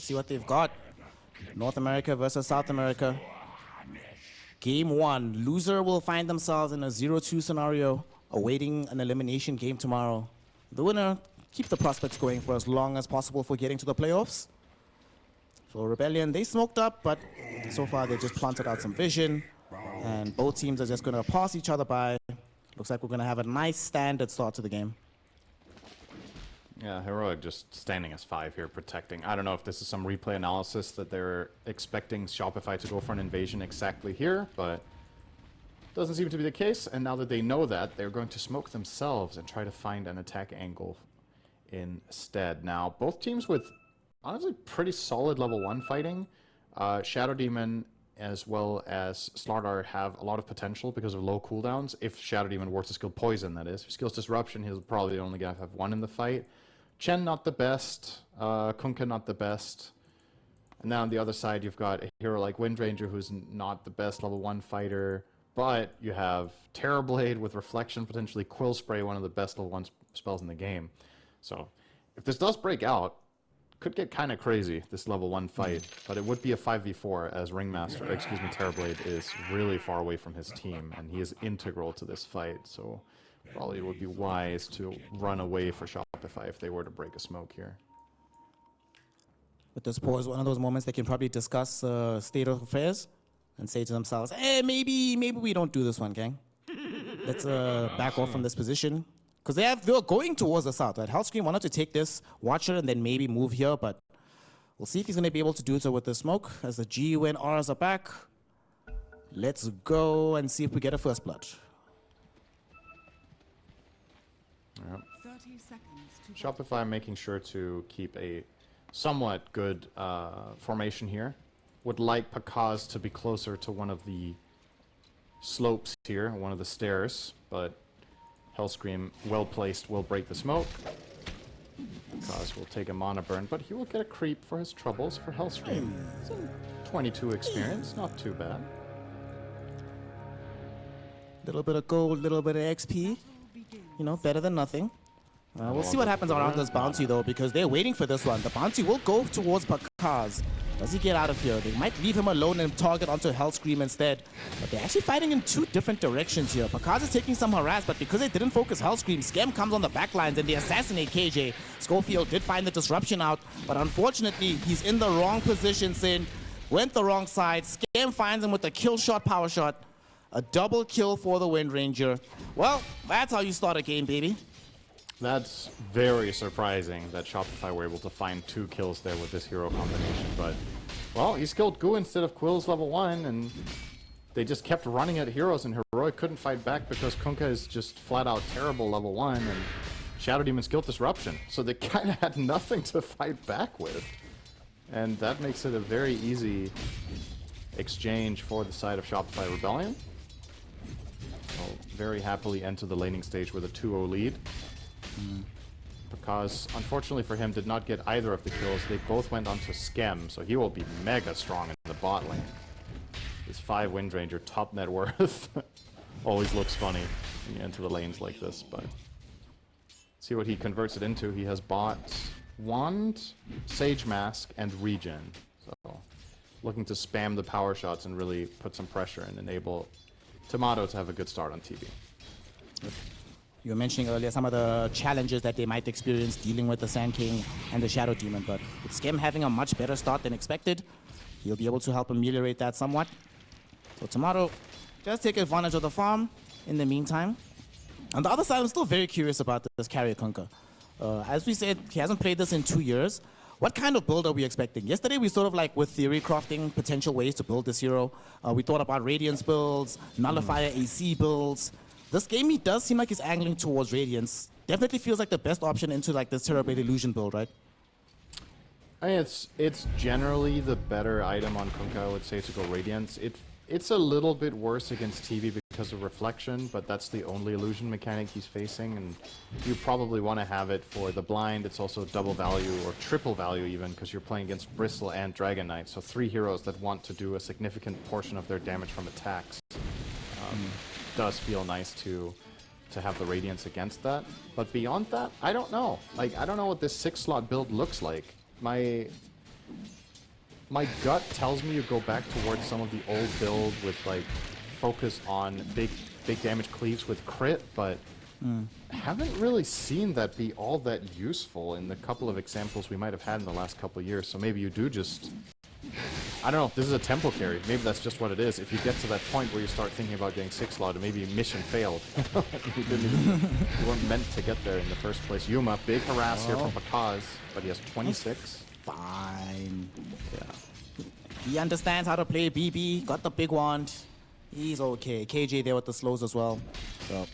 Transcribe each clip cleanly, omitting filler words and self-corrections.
see what they've got. North America versus South America. Game 1. Loser will find themselves in a 0-2 scenario, awaiting an elimination game tomorrow. The winner, keep the prospects going for as long as possible for getting to the playoffs. For Rebellion, they smoked up, but so far they just planted out some vision. And both teams are just going to pass each other by. Looks like we're going to have a nice standard start to the game. Yeah, Heroic just standing as 5 here, protecting. I don't know if this is some replay analysis that they're expecting Shopify to go for an invasion exactly here, but doesn't seem to be the case. And now that they know that, they're going to smoke themselves and try to find an attack angle instead. Now, both teams with honestly pretty solid level 1 fighting. Shadow Demon as well as Slardar have a lot of potential because of low cooldowns. If Shadow Demon were to skill Poison, that is. If he skills Disruption, he'll probably only gonna have 1 in the fight. Chen not the best, Kunkka not the best. And now on the other side, you've got a hero like Windranger, who's not the best level 1 fighter, but you have Terrorblade with Reflection, potentially Quill Spray, one of the best level 1 spells in the game. So if this does break out, could get kind of crazy, this level 1 fight, but it would be a 5v4 as Terrorblade is really far away from his team, and he is integral to this fight, so probably it would be wise to run away for Shopify if they were to break a smoke here. But this pause one of those moments they can probably discuss state of affairs and say to themselves, hey, maybe we don't do this one, gang. Let's back off from this position. Because they're going towards the south, right? Hellscream wanted to take this Watcher and then maybe move here, but we'll see if he's going to be able to do so with the smoke as the GUN-Rs are back. Let's go and see if we get a first blood. Yep. Shopify making sure to keep a somewhat good formation here. Would like Pakaz to be closer to one of the slopes here, one of the stairs, but Hellscream, well placed, will break the smoke. Pakaz will take a mana burn, but he will get a creep for his troubles for Hellscream. 22 experience, not too bad. Little bit of gold, little bit of XP. You know, better than nothing. We'll see what happens around this bounty, though, because they're waiting for this one. The bounty will go towards Pakaz. Does he get out of here? They might leave him alone and target onto Hellscream instead. But they're actually fighting in 2 different directions here. Pakaz is taking some harass, but because they didn't focus Hellscream, Scam comes on the backlines and they assassinate KJ. Schofield did find the disruption out, but unfortunately, he's in the wrong position, Sin. Went the wrong side. Scam finds him with a kill shot, power shot. A double kill for the Windranger. Well, that's how you start a game, baby. That's very surprising that Shopify were able to find 2 kills there with this hero combination, but, well, he skilled Gu instead of Quill's level 1, and they just kept running at heroes, and Heroic couldn't fight back because Kunkka is just flat-out terrible level 1, and Shadow Demon skilled Disruption, so they kind of had nothing to fight back with. And that makes it a very easy exchange for the side of Shopify Rebellion. They'll very happily enter the laning stage with a 2-0 lead. Because, unfortunately for him, did not get either of the kills. They both went onto Skem, so he will be mega strong in the bot lane. This 5 Windranger, top net worth, always looks funny when you enter the lanes like this, but see what he converts it into. He has bought Wand, Sage Mask, and Regen. So, looking to spam the power shots and really put some pressure and enable Tomato to have a good start on TV. You were mentioning earlier some of the challenges that they might experience dealing with the Sand King and the Shadow Demon, but with Skem having a much better start than expected, he'll be able to help ameliorate that somewhat. So Tomato just take advantage of the farm in the meantime. On the other side, I'm still very curious about this carrier Kunkka. As we said, he hasn't played this in 2 years. What kind of build are we expecting? Yesterday, we sort of like with theory crafting potential ways to build this hero. We thought about Radiance builds, Nullifier AC builds. This game, he does seem like he's angling towards Radiance. Definitely feels like the best option into like this Terrorblade Illusion build, right? I mean, it's generally the better item on Kunkka, I would say, to go Radiance. It's a little bit worse against TV because of Reflection, but that's the only illusion mechanic he's facing, and you probably want to have it for the blind. It's also double value, or triple value even, because you're playing against Bristle and Dragon Knight, so 3 heroes that want to do a significant portion of their damage from attacks. Does feel nice to have the Radiance against that, but beyond that, I don't know. Like, I don't know what this 6-slot build looks like. my gut tells me you go back towards some of the old build with like focus on big damage cleaves with crit, but haven't really seen that be all that useful in the couple of examples we might have had in the last couple of years. So maybe you do just, I don't know, this is a tempo carry. Maybe that's just what it is. If you get to that point where you start thinking about getting 6-slotted, maybe mission failed. You weren't meant to get there in the first place. Yuma, big harass here from Pakaz, but he has 26. Fine. Yeah. He understands how to play BB, got the big wand. He's okay. KJ there with the slows as well. So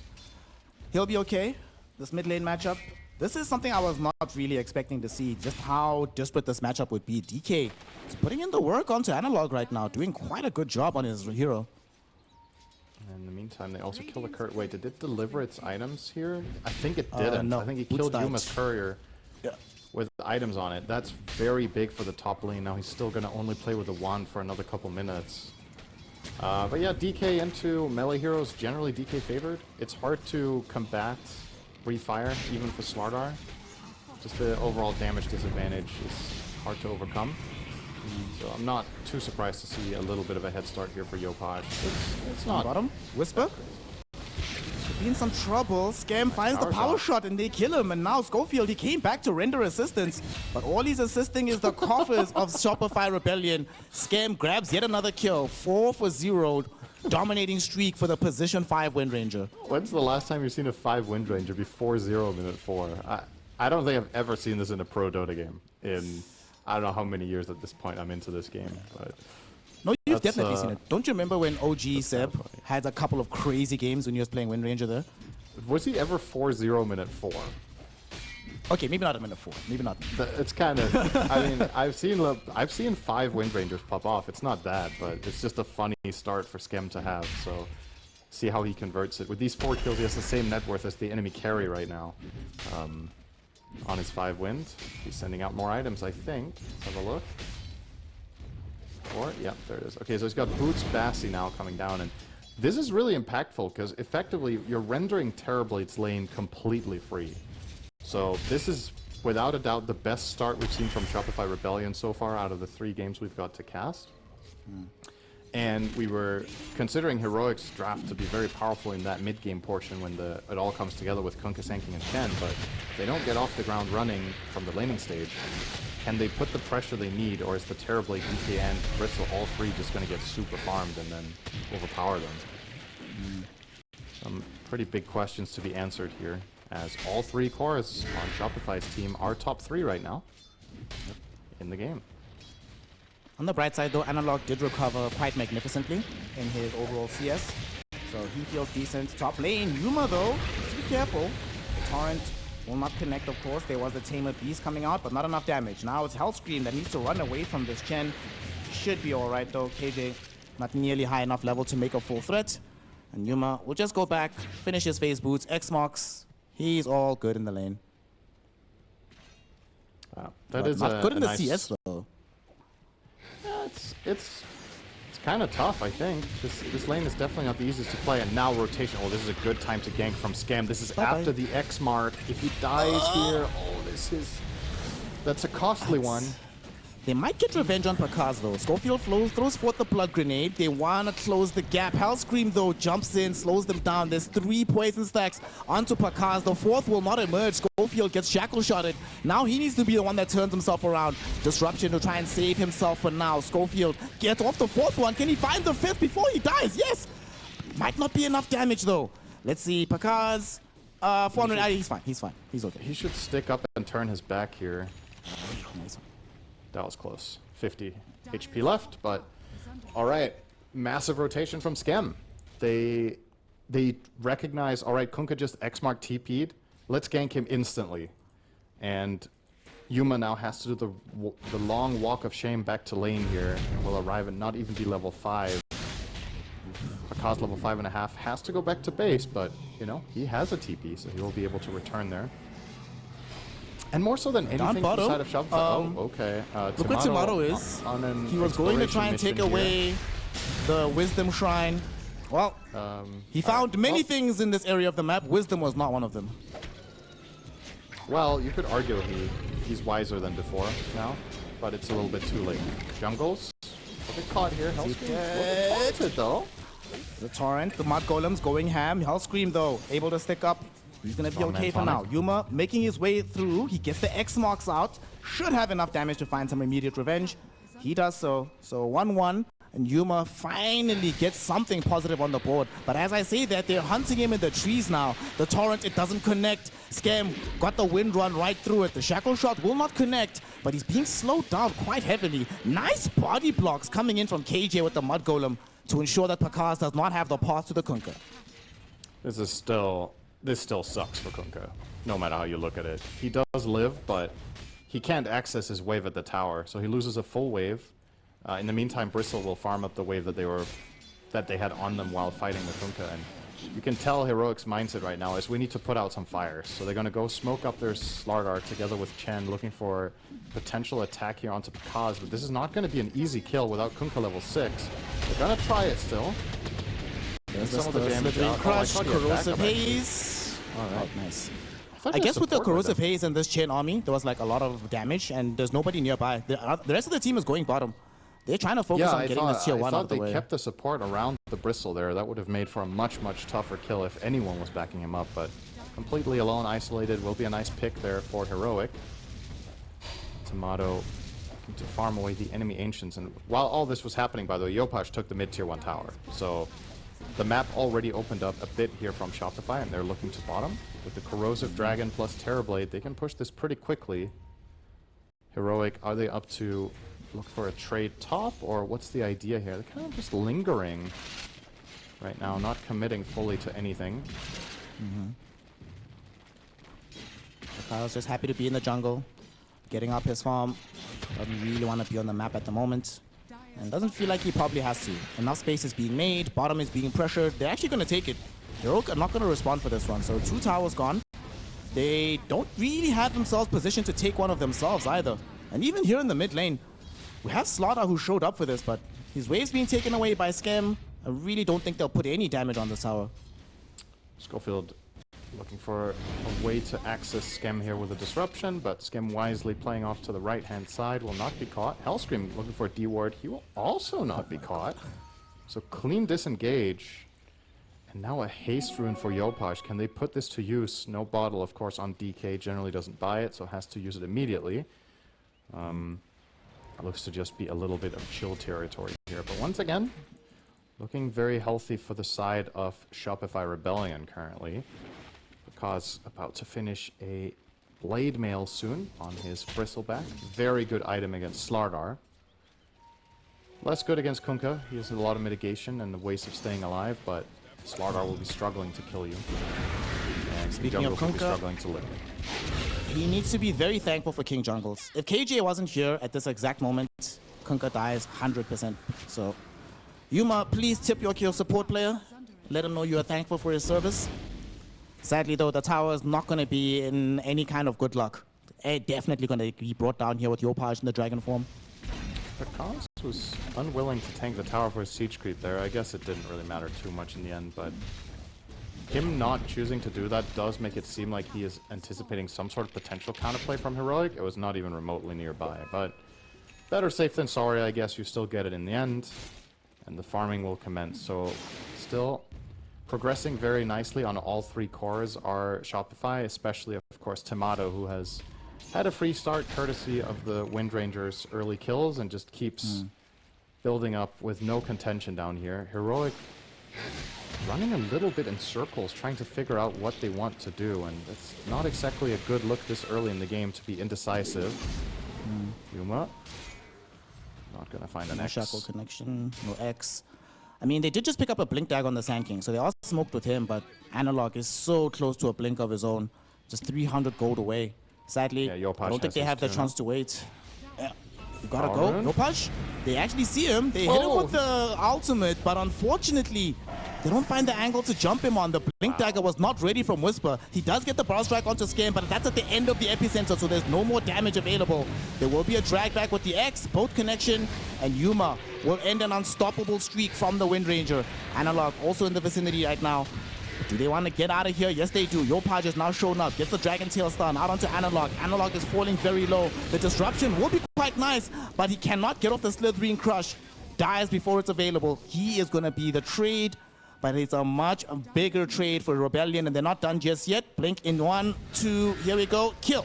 he'll be okay. This mid lane matchup. This is something I was not really expecting to see, just how desperate this matchup would be. DK is putting in the work onto Analog right now, doing quite a good job on his hero. In the meantime, they also kill a Kurt. Wait, did it deliver its items here? I think it didn't. No. I think he Boots killed died. Yuma's courier with items on it. That's very big for the top lane. Now he's still going to only play with the wand for another couple minutes. But yeah, DK into melee heroes, generally DK favored. It's hard to combat refire, even for Slardar. Just the overall damage disadvantage is hard to overcome. So I'm not too surprised to see a little bit of a head start here for Yopaj. It's not. Bottom, Whisper. Could be in some trouble. Scam finds the power shot and they kill him. And now Schofield, he came back to render assistance. But all he's assisting is the coffers of Shopify Rebellion. Scam grabs yet another kill. 4 for 0. Dominating streak for the position 5 Wind Ranger. When's the last time you've seen a 5 Wind Ranger before 0 minute 4? I don't think I've ever seen this in a pro Dota game in I don't know how many years at this point I'm into this game, but no, you've definitely seen it. Don't you remember when OG Seb had a couple of crazy games when he was playing Wind Ranger there? Was he ever 4-0 minute 4? Okay, maybe not a minute 4. Maybe not. It's kind of. I mean, I've seen 5 Wind Rangers pop off. It's not that, but it's just a funny start for Skem to have. So see how he converts it. With these 4 kills, he has the same net worth as the enemy carry right now. On his 5 wind, he's sending out more items, I think. Let's have a look. Or, yeah, there it is. Okay, so he's got Boots Bassi now coming down, and this is really impactful because effectively you're rendering Terrablade's lane completely free. So this is without a doubt the best start we've seen from Shopify Rebellion so far out of the 3 games we've got to cast. And we were considering Heroic's draft to be very powerful in that mid-game portion when it all comes together with Kunkka, Sanking, and Chen, but if they don't get off the ground running from the laning stage, can they put the pressure they need, or is the Terrorblade, DK, and Bristle, all 3 just going to get super farmed and then overpower them? Some pretty big questions to be answered here, as all 3 cores on Shopify's team are top 3 right now in the game. On the bright side, though, Analog did recover quite magnificently in his overall CS. So he feels decent. Top lane, Yuma, though, just be careful. The Torrent will not connect, of course. There was the Tamer Beast coming out, but not enough damage. Now it's Hellscream that needs to run away from this Chen. Should be all right, though. KJ not nearly high enough level to make a full threat. And Yuma will just go back, finish his phase boots, X-Marks. He's all good in the lane. Wow. That is not good in the nice CS, though. Yeah, it's kind of tough, I think. This lane is definitely not the easiest to play, and now rotation. Oh, this is a good time to gank from Scam. This is after the X mark. If he dies here, that's a costly one. They might get revenge on Pakaz, though. Schofield throws forth the blood grenade. They want to close the gap. Hellscream, though, jumps in, slows them down. There's 3 poison stacks onto Pakaz. The 4th will not emerge. Schofield gets shackle-shotted. Now he needs to be the one that turns himself around. Disruption to try and save himself for now. Schofield gets off the 4th one. Can he find the 5th before he dies? Yes! Might not be enough damage, though. Let's see. Pakaz, 400. He's fine. He's fine. He's okay. He should stick up and turn his back here. Nice. That was close. 50 HP left, but all right. Massive rotation from Skem. They recognize, all right, Kunkka just X-Mark TP'd. Let's gank him instantly. And Yuma now has to do the long walk of shame back to lane here, and will arrive and not even be level 5. Pakaz level 5.5 has to go back to base, but, you know, he has a TP, so he will be able to return there. And more so than anything inside of Shopify. Okay. Look what Tomato is. He was going to try and take away the Wisdom Shrine. Well, he found many things in this area of the map. Wisdom was not one of them. Well, you could argue he's wiser than before now. but it's a little bit too late. Jungles a bit caught here. Hellscream taunted though. The Torrent, the Mud Golem's going ham. Hellscream though, able to stick up. He's gonna be okay for now. Yuma making his way through. He gets the X marks out. Should have enough damage to find some immediate revenge. He does so. So 1-1. And Yuma finally gets something positive on the board. But as I say that, they're hunting him in the trees now. The Torrent, it doesn't connect. Scam got the wind run right through it. The Shackle Shot will not connect, but he's being slowed down quite heavily. Nice body blocks coming in from KJ with the Mud Golem to ensure that Pakas does not have the path to the Kunkka. This still sucks for Kunkka, no matter how you look at it. He does live, but he can't access his wave at the tower, so he loses a full wave. In the meantime, Bristle will farm up the wave that they had on them while fighting the Kunkka, and you can tell Heroic's mindset right now is we need to put out some fires. So they're going to go smoke up their Slardar together with Chen, looking for potential attack here onto Pakas, but this is not going to be an easy kill without Kunkka level 6. They're going to try it still. There's some of the damage out. Crush, Corrosive Haze. Alright, nice. I guess with the Corrosive Haze and this Chen army, there was like a lot of damage and there's nobody nearby. The rest of the team is going bottom. They're trying to focus on getting this tier 1 out of the way. I thought they kept the support around the Bristle there. That would have made for a much, much tougher kill if anyone was backing him up, but completely alone, isolated, will be a nice pick there for Heroic. Tomato looking to farm away the enemy Ancients, and while all this was happening, by the way, Yopash took the mid-tier 1 tower. So the map already opened up a bit here from Shopify, and they're looking to bottom. With the Corrosive Dragon plus Terrorblade, they can push this pretty quickly. Heroic, are they up to look for a trade top, or what's the idea here? They're kind of just lingering right now, not committing fully to anything. Kyle's just happy to be in the jungle, getting up his farm. Doesn't really want to be on the map at the moment, and doesn't feel like he probably has to. Enough space is being made, bottom is being pressured. They're actually going to take it. Heroic are not going to respond for this one, so 2 towers gone. They don't really have themselves positioned to take one of themselves either. And even here in the mid lane, we have Slaughter who showed up for this, but his wave's being taken away by Scam. I really don't think they'll put any damage on this tower. Schofield looking for a way to access Scam here with a disruption, but Scam wisely playing off to the right-hand side will not be caught. Hellscream looking for a D-ward. He will also not be caught. So clean disengage. And now a haste rune for Yopash. Can they put this to use? No bottle, of course, on DK. Generally doesn't buy it, so has to use it immediately. Looks to just be a little bit of chill territory here. But once again, looking very healthy for the side of Shopify Rebellion currently. Because about to finish a Blade Mail soon on his Bristleback. Very good item against Slardar. Less good against Kunkka. He has a lot of mitigation and the ways of staying alive, but Slardar will be struggling to kill you. And Speaking of Kunkka, will be struggling to live. He needs to be very thankful for King Jungles. If KJ wasn't here at this exact moment, Kunkka dies 100%. So, Yuma, please tip your support player. Let him know you are thankful for his service. Sadly, though, the tower is not going to be in any kind of good luck. Definitely going to be brought down here with Yopash in the dragon form. Pakas was unwilling to tank the tower for his siege creep there. I guess it didn't really matter too much in the end, but him not choosing to do that does make it seem like he is anticipating some sort of potential counterplay from Heroic. It was not even remotely nearby, but better safe than sorry. I guess you still get it in the end, and the farming will commence. So still progressing very nicely on all 3 cores are Shopify, especially, of course, Tomato, who has had a free start courtesy of the Wind Ranger's early kills and just keeps building up with no contention down here. Heroic running a little bit in circles, trying to figure out what they want to do, and it's not exactly a good look this early in the game to be indecisive. Yuma not gonna find an X. Shackle connection, no X. I mean, they did just pick up a Blink Dagger on the Sand King, so they all smoked with him, but Analog is so close to a blink of his own. Just 300 gold away. Sadly, I don't think they have the chance to wait. Yeah. You gotta go. Yopash, they actually see him. They hit him with the ultimate, but unfortunately, they don't find the angle to jump him on. The Blink Dagger was not ready from Whisper. He does get the Bar Strike onto Scam, but that's at the end of the epicenter, so there's no more damage available. There will be a drag back with the X, both connection, and Yuma will end an unstoppable streak from the Wind Ranger. Analog also in the vicinity right now. Do they want to get out of here? Yes, they do. Yopaj is now shown up. Gets the Dragon Tail stun out onto Analog. Analog is falling very low. The disruption will be quite nice, but he cannot get off the Slithering Crush. Dies before it's available. He is going to be the trade, but it's a much bigger trade for Rebellion, and they're not done just yet. Blink in 1, 2, here we go. Kill.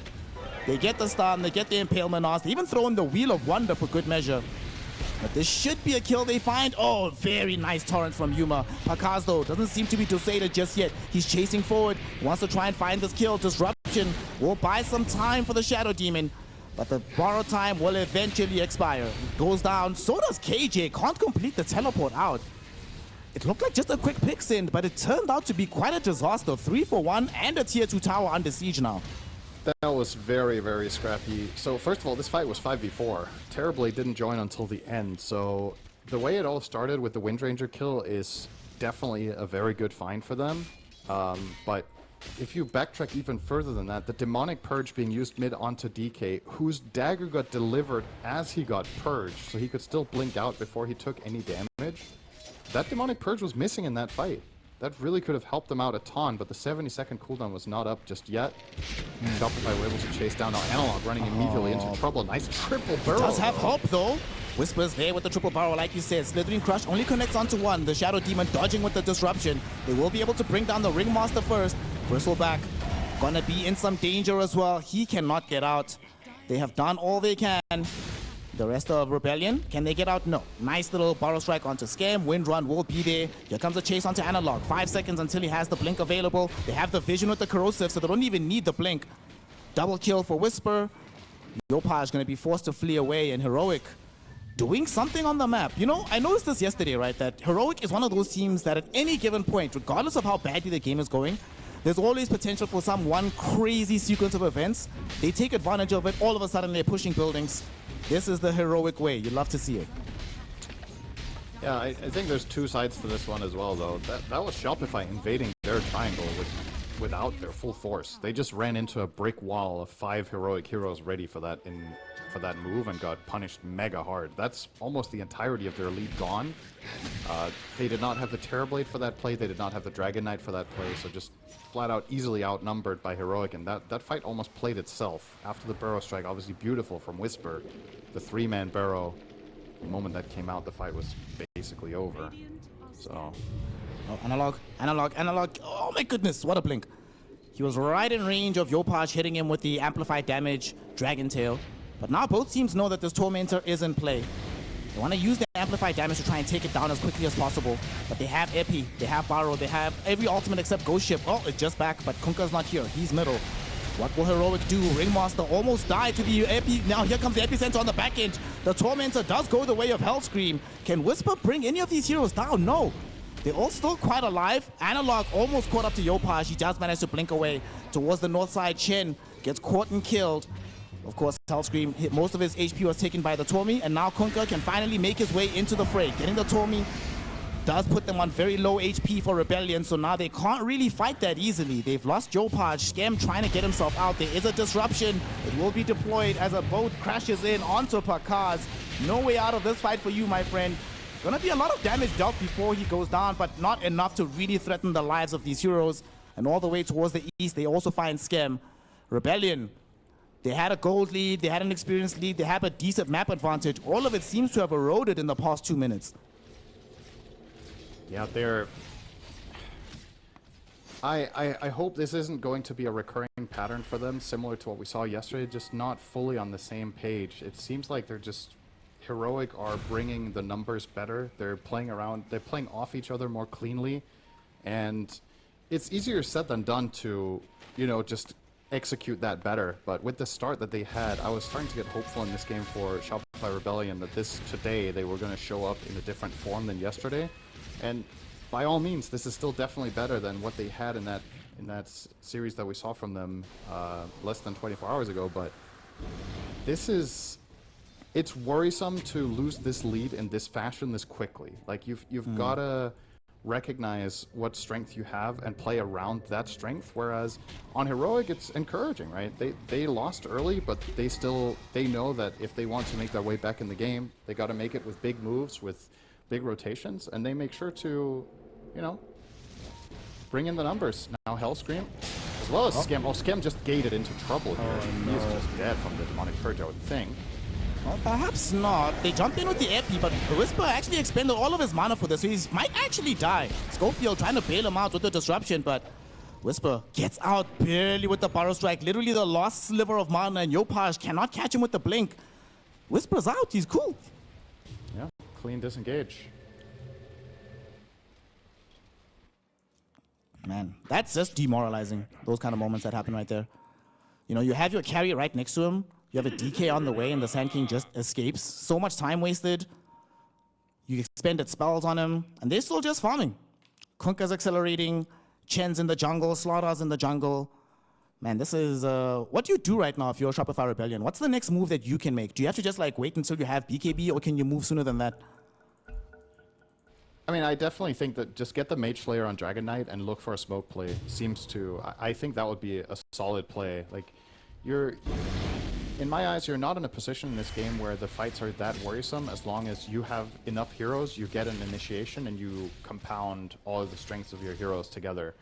They get the stun, they get the Impalement Os. They even throw in the Wheel of Wonder for good measure. But this should be a kill they find. Oh, very nice torrent from Yuma. Pakaz, though, doesn't seem to be dosated just yet. He's chasing forward, wants to try and find this kill. Disruption will buy some time for the Shadow Demon, but the borrow time will eventually expire. It goes down, so does KJ. Can't complete the teleport out. It looked like just a quick pick send, but it turned out to be quite a disaster. 3 for 1 and a tier 2 tower under siege now. That was very, very scrappy. So first of all, this fight was 5v4. Terribly didn't join until the end. So the way it all started with the Windranger kill is definitely a very good find for them. But if you backtrack even further than that, the Demonic Purge being used mid onto DK, whose dagger got delivered as he got purged, so he could still blink out before he took any damage. That Demonic Purge was missing in that fight. That really could have helped them out a ton, but the 70-second cooldown was not up just yet. Shopify were able to chase down. Now Analog running immediately into trouble. Nice triple barrel. Does have hope, though. Whispers there with the triple barrel, like you said. Slithering Crush only connects onto 1. The Shadow Demon dodging with the disruption. They will be able to bring down the Ringmaster first. Bristleback gonna be in some danger as well. He cannot get out. They have done all they can. The rest of Rebellion, can they get out? No. Nice little Borrow Strike onto Scam. Wind Run will be there. Here comes a chase onto Analog. 5 seconds until he has the Blink available. They have the Vision with the Corrosive, so they don't even need the Blink. Double kill for Whisper. Yopaj going to be forced to flee away, and Heroic doing something on the map. You know, I noticed this yesterday, right? That Heroic is one of those teams that at any given point, regardless of how badly the game is going, there's always potential for some one crazy sequence of events. They take advantage of it. All of a sudden, they're pushing buildings. This is the Heroic way. You love to see it. Yeah, I think there's two sides to this one as well, though. That was Shopify invading their triangle without their full force. They just ran into a brick wall of 5 heroic heroes ready for that move and got punished mega hard. That's almost the entirety of their lead gone. They did not have the Terrorblade for that play. They did not have the Dragon Knight for that play. So just flat out easily outnumbered by Heroic, and that fight almost played itself. After the Barrow Strike, obviously beautiful from Whisper, the 3-man Barrow, the moment that came out, the fight was basically over. So... Oh, Analog. Oh my goodness, what a blink. He was right in range of Yopaj hitting him with the amplified damage Dragon Tail. But now both teams know that this Tormentor is in play. They want to use the amplified damage to try and take it down as quickly as possible. But they have Epi, they have Barrow, they have every ultimate except Ghost Ship. Oh, it's just back, but Kunka's not here. He's middle. What will Heroic do? Ringmaster almost died to the Epi. Now here comes the Epicenter on the back end. The Tormentor does go the way of Hellscream. Can Whisper bring any of these heroes down? No. They're all still quite alive. Analog almost caught up to Yopaj. He just managed to blink away towards the north side. Chen gets caught and killed. Of course, Hellscream, most of his HP was taken by the Tormi, and now Kunka can finally make his way into the fray. Getting the Tormi does put them on very low HP for Rebellion, so now they can't really fight that easily. They've lost Yopaj. Scam trying to get himself out. There is a disruption. It will be deployed as a boat crashes in onto Pakaz. No way out of this fight for you, my friend. It's gonna be a lot of damage dealt before he goes down, but not enough to really threaten the lives of these heroes. And all the way towards the east, they also find Scam. Rebellion, they had a gold lead, they had an experience lead, they have a decent map advantage. All of it seems to have eroded in the past 2 minutes. Yeah, I hope this isn't going to be a recurring pattern for them, similar to what we saw yesterday, just not fully on the same page. It seems like they're just... Heroic are bringing the numbers better. They're playing around, they're playing off each other more cleanly, and it's easier said than done to, you know, just execute that better. But with the start that they had, I was starting to get hopeful in this game for Shopify Rebellion that today they were going to show up in a different form than yesterday. And by all means, this is still definitely better than what they had in that series that we saw from them less than 24 hours ago. But this is... It's worrisome to lose this lead in this fashion this quickly. Like, you've got to recognize what strength you have and play around that strength, whereas on Heroic it's encouraging, right? They lost early, but they know that if they want to make their way back in the game, they got to make it with big moves, with big rotations, and they make sure to, you know, bring in the numbers. Now Hellscream, as well as Skem. Oh, Skem just gated into trouble here. He's just dead from the Demonic Purge, I would think. Well, perhaps not. They jumped in with the AP, but Whisper actually expended all of his mana for this, so he might actually die. Schofield trying to bail him out with the disruption, but Whisper gets out barely with the Burrow Strike. Literally the last sliver of mana, and Yopaj cannot catch him with the blink. Whisper's out. He's cool. Yeah, clean disengage. Man, that's just demoralizing. Those kind of moments that happen right there. You know, you have your carry right next to him. You have a DK on the way, and the Sand King just escapes. So much time wasted. You expended spells on him, and they're still just farming. Kunka's accelerating. Chen's in the jungle. Slaughter's in the jungle. Man, this is... what do you do right now if you're Shopify Rebellion? What's the next move that you can make? Do you have to just like wait until you have BKB, or can you move sooner than that? I mean, I definitely think that just get the Mage Slayer on Dragon Knight and look for a smoke play seems to... I think that would be a solid play. Like, you're... In my eyes, you're not in a position in this game where the fights are that worrisome. As long as you have enough heroes, you get an initiation and you compound all of the strengths of your heroes together.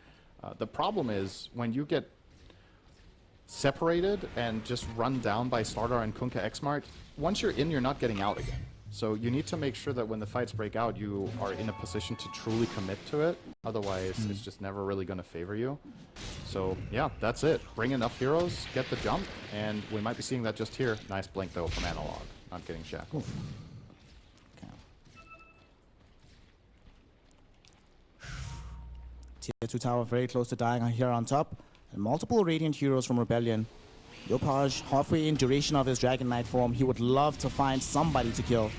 The problem is when you get separated and just run down by Slardar and Kunkka Xmart, once you're in, you're not getting out again. So you need to make sure that when the fights break out, you are in a position to truly commit to it. Otherwise, it's just never really going to favor you. So yeah, that's it. Bring enough heroes, get the jump, and we might be seeing that just here. Nice blink though from Analog, not getting shackled. Okay. Tier 2 tower very close to dying here on top. And multiple Radiant heroes from Rebellion. Yopaj, halfway in duration of his Dragon Knight form, he would love to find somebody to kill.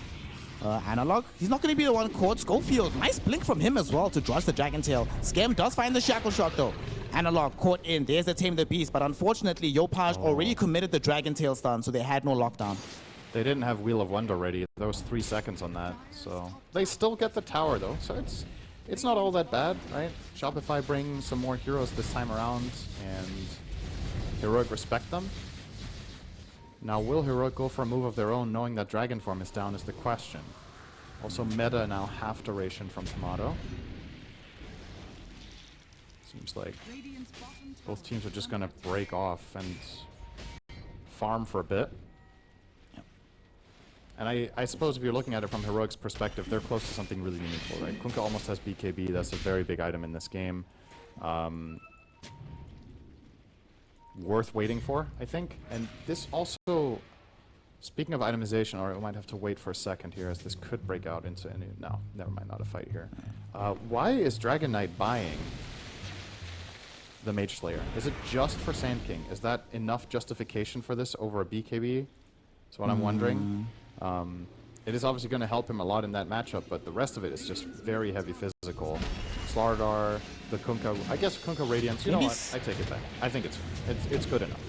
Analog, he's not going to be the one caught. Schofield, nice blink from him as well to dodge the Dragon Tail. Skem does find the Shackle Shot though. Analog caught in. There's the Tame the Beast, but unfortunately, Yopaj already committed the Dragon Tail stun, so they had no lockdown. They didn't have Wheel of Wonder ready. There was 3 seconds on that, so they still get the tower though. So it's not all that bad, right? Shopify brings some more heroes this time around, and Heroic respect them. Now, will Heroic go for a move of their own, knowing that Dragon Form is down, is the question. Also, meta now half duration from Tomato. Seems like both teams are just going to break off and farm for a bit. Yep. And I suppose if you're looking at it from Heroic's perspective, they're close to something really meaningful, right? Kunkka almost has BKB. That's a very big item in this game. Worth waiting for, I think. And this also, speaking of itemization, or we might have to wait for a second here as this could break out into any... No, never mind, not a fight here. Why is Dragon Knight buying the Mage Slayer? Is it just for Sand King? Is that enough justification for this over a BKB? That's what I'm wondering. It is obviously going to help him a lot in that matchup, but the rest of it is just very heavy physical. Slardar, the Kunkka, I guess Kunkka Radiance, you know what, I take it back. I think it's good enough.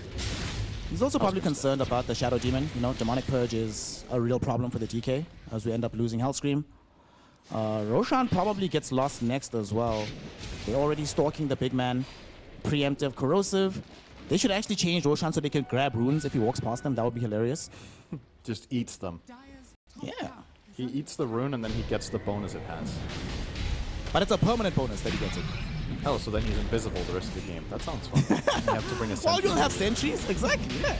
He's also probably concerned about the Shadow Demon. You know, Demonic Purge is a real problem for the DK as we end up losing Hellscream. Roshan probably gets lost next as well. They're already stalking the big man. Preemptive, corrosive. They should actually change Roshan so they can grab runes if he walks past them. That would be hilarious. Just eats them. Yeah. He eats the rune and then he gets the bonus it has. But it's a permanent bonus that he gets it. Oh, so then he's invisible the rest of the game. That sounds fun. You have to bring a sentry. Well, you'll have sentries. Exactly, yeah.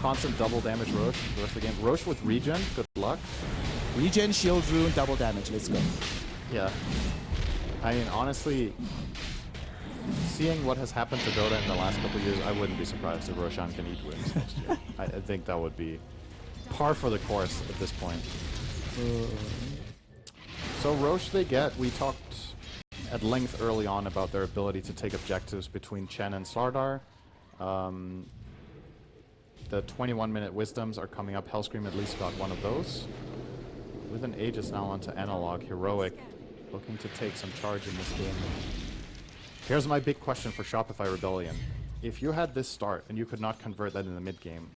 Constant double damage Roche the rest of the game. Roche with regen, good luck. Regen, shield, rune, double damage. Let's go. Yeah. I mean, honestly, seeing what has happened to Dota in the last couple of years, I wouldn't be surprised if Roshan can eat runes next year. I think that would be par for the course at this point. So Roche they get, we talked at length early on about their ability to take objectives between Chen and Slardar. The 21-minute wisdoms are coming up. Hellscream at least got one of those. With an Aegis now onto Analog, Heroic looking to take some charge in this game. Here's my big question for Shopify Rebellion. If you had this start and you could not convert that in the mid-game,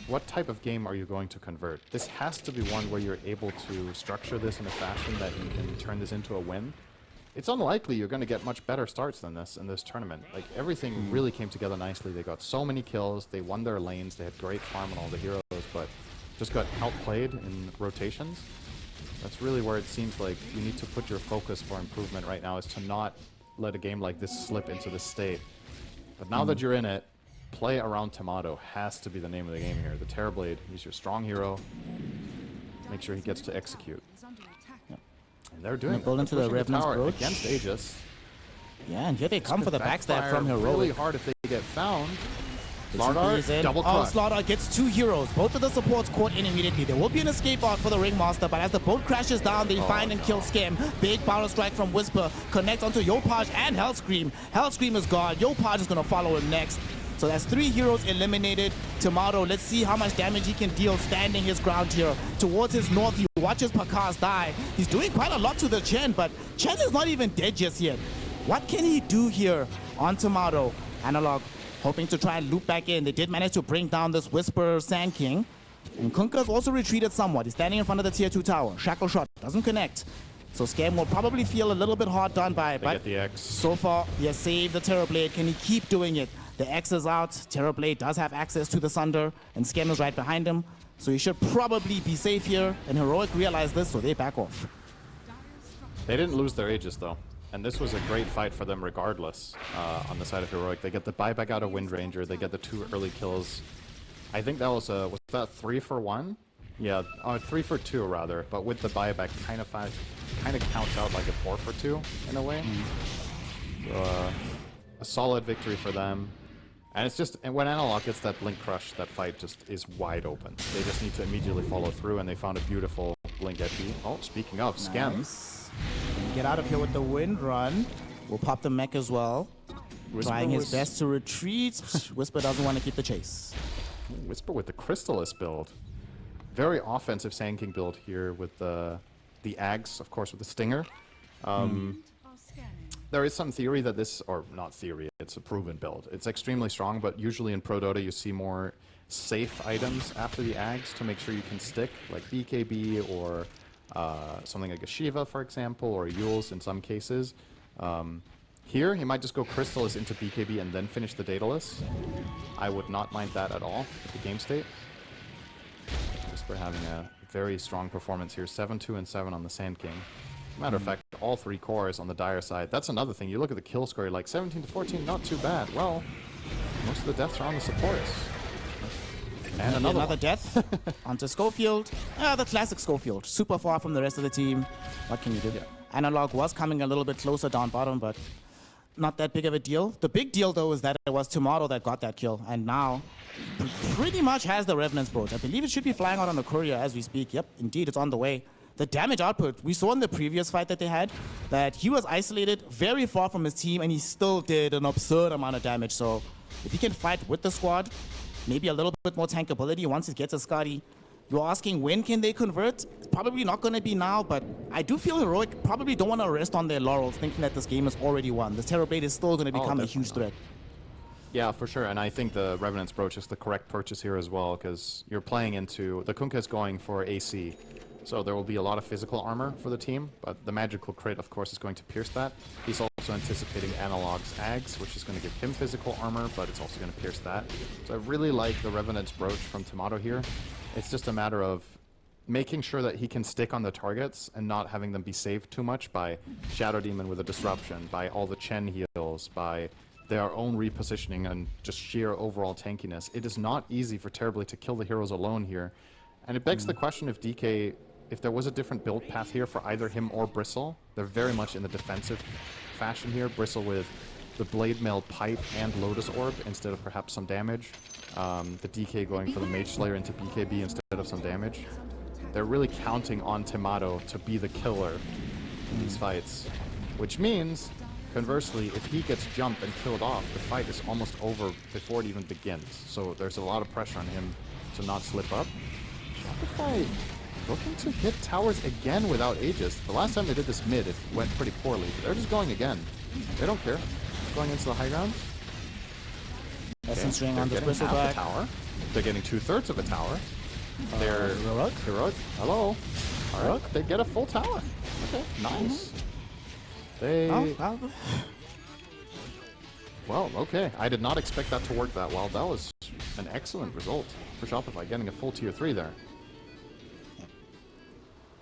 what type of game are you going to convert? This has to be one where you're able to structure this in a fashion that you can turn this into a win. It's unlikely you're going to get much better starts than this in this tournament. Like, everything really came together nicely. They got so many kills, they won their lanes, they had great farm on all the heroes, but just got outplayed in rotations. That's really where it seems like you need to put your focus for improvement right now, is to not let a game like this slip into this state. But now that you're in it, play around Tomato has to be the name of the game here. The Terrorblade, he's your strong hero. Make sure he gets to execute. Yep. And they're doing it. Build into the Revenant's tower Brooch. against Aegis. Yeah, and here they come for the backstab from Heroic. Really hard if they get found. Slardar, double oh, crush. Slardar gets 2 heroes. Both of the supports caught in immediately. There will be an escape out for the Ringmaster, but as the boat crashes down, they find and kill Skem. Big power strike from Whisper. Connects onto Yopaj and Hellscream. Hellscream is gone. Yopaj is going to follow him next. So that's 3 heroes eliminated. Tomato, let's see how much damage he can deal standing his ground here. Towards his north, he watches Pakas die. He's doing quite a lot to the Chen, but Chen is not even dead just yet. What can he do here on Tomato? Analog hoping to try and loop back in. They did manage to bring down this Whisper Sand King. And Kunka's also retreated somewhat. He's standing in front of the tier 2 tower. Shackle shot doesn't connect. So Scam will probably feel a little bit hard done by it. They get the X. So far, he has saved the Terrorblade. Can he keep doing it? The X is out. Terrorblade does have access to the Sunder, and Scam is right behind him. So he should probably be safe here. And Heroic realize this, so they back off. They didn't lose their Aegis, though. And this was a great fight for them regardless on the side of Heroic. They get the buyback out of Wind Ranger. They get the 2 early kills. I think that was that 3 for 1? Yeah, 3 for 2 rather. But with the buyback, kind of counts out like a 4 for 2 in a way. So, a solid victory for them. And it's just, and when Analog gets that Blink Crush, that fight just is wide open. They just need to immediately follow through, and they found a beautiful Blink EP. Oh, speaking of, Scam. Get out of here with the Wind Run. We'll pop the mech as well. Whisper Trying his best to retreat. Whisper doesn't want to keep the chase. Whisper with the Crystallis build. Very offensive Sand King build here with the Ags, of course, with the Stinger. There is some theory that this, or not theory, it's a proven build. It's extremely strong, but usually in Pro Dota you see more safe items after the Ags to make sure you can stick, like BKB or something like a Shiva, for example, or AVULUS in some cases. Here, he might just go Crystallis into BKB and then finish the Daedalus. I would not mind that at all at the game state. Whisper having a very strong performance here. 7-2 and 7 on the Sand King. Matter of fact, all 3 cores on the Dire side. That's another thing. You look at the kill score, you're like 17 to 14, not too bad. Well, most of the deaths are on the supports. And another death onto Schofield. The classic Schofield. Super far from the rest of the team. What can you do? Yeah. Analog was coming a little bit closer down bottom, but not that big of a deal. The big deal, though, is that it was Tomato that got that kill, and now pretty much has the Revenant's Brooch. I believe it should be flying out on the courier as we speak. Yep, indeed, it's on the way. The damage output, we saw in the previous fight that they had, that he was isolated very far from his team, and he still did an absurd amount of damage. So if he can fight with the squad, maybe a little bit more tankability once he gets a Scotty. You're asking when can they convert? It's probably not going to be now, but I do feel Heroic probably don't want to rest on their laurels thinking that this game is already won. This Terrorblade is still going to become a huge threat. Yeah, for sure, and I think the Revenant's Brooch is the correct purchase here as well, because you're playing into... The Kunkka is going for AC, so there will be a lot of physical armor for the team, but the magical crit, of course, is going to pierce that. He's also anticipating Analog's Ags, which is going to give him physical armor, but it's also going to pierce that. So I really like the Revenant's Brooch from Tomato here. It's just a matter of making sure that he can stick on the targets and not having them be saved too much by Shadow Demon with a disruption, by all the Chen heals, by their own repositioning and just sheer overall tankiness. It is not easy for Terrorblade to kill the heroes alone here. And it begs the question if DK, if there was a different build path here for either him or Bristle. They're very much in the defensive fashion here. Bristle with the Blade Mail Pipe and Lotus Orb instead of perhaps some damage. The DK going for the Mage Slayer into BKB instead of some damage. They're really counting on Tomato to be the killer in these fights. Which means, conversely, if he gets jumped and killed off, the fight is almost over before it even begins. So there's a lot of pressure on him to not slip up. Shopify looking to hit towers again without Aegis. The last time they did this mid, it went pretty poorly. They're just going again. They don't care. Going into the high ground. Essence Ring on the Half Bristleback. a tower. They're getting 2/3 of a tower. They're Heroic? Hello. All right. They get a full tower. Okay, nice. They... Well, okay. I did not expect that to work that well. That was an excellent result for Shopify, getting a full tier 3 there.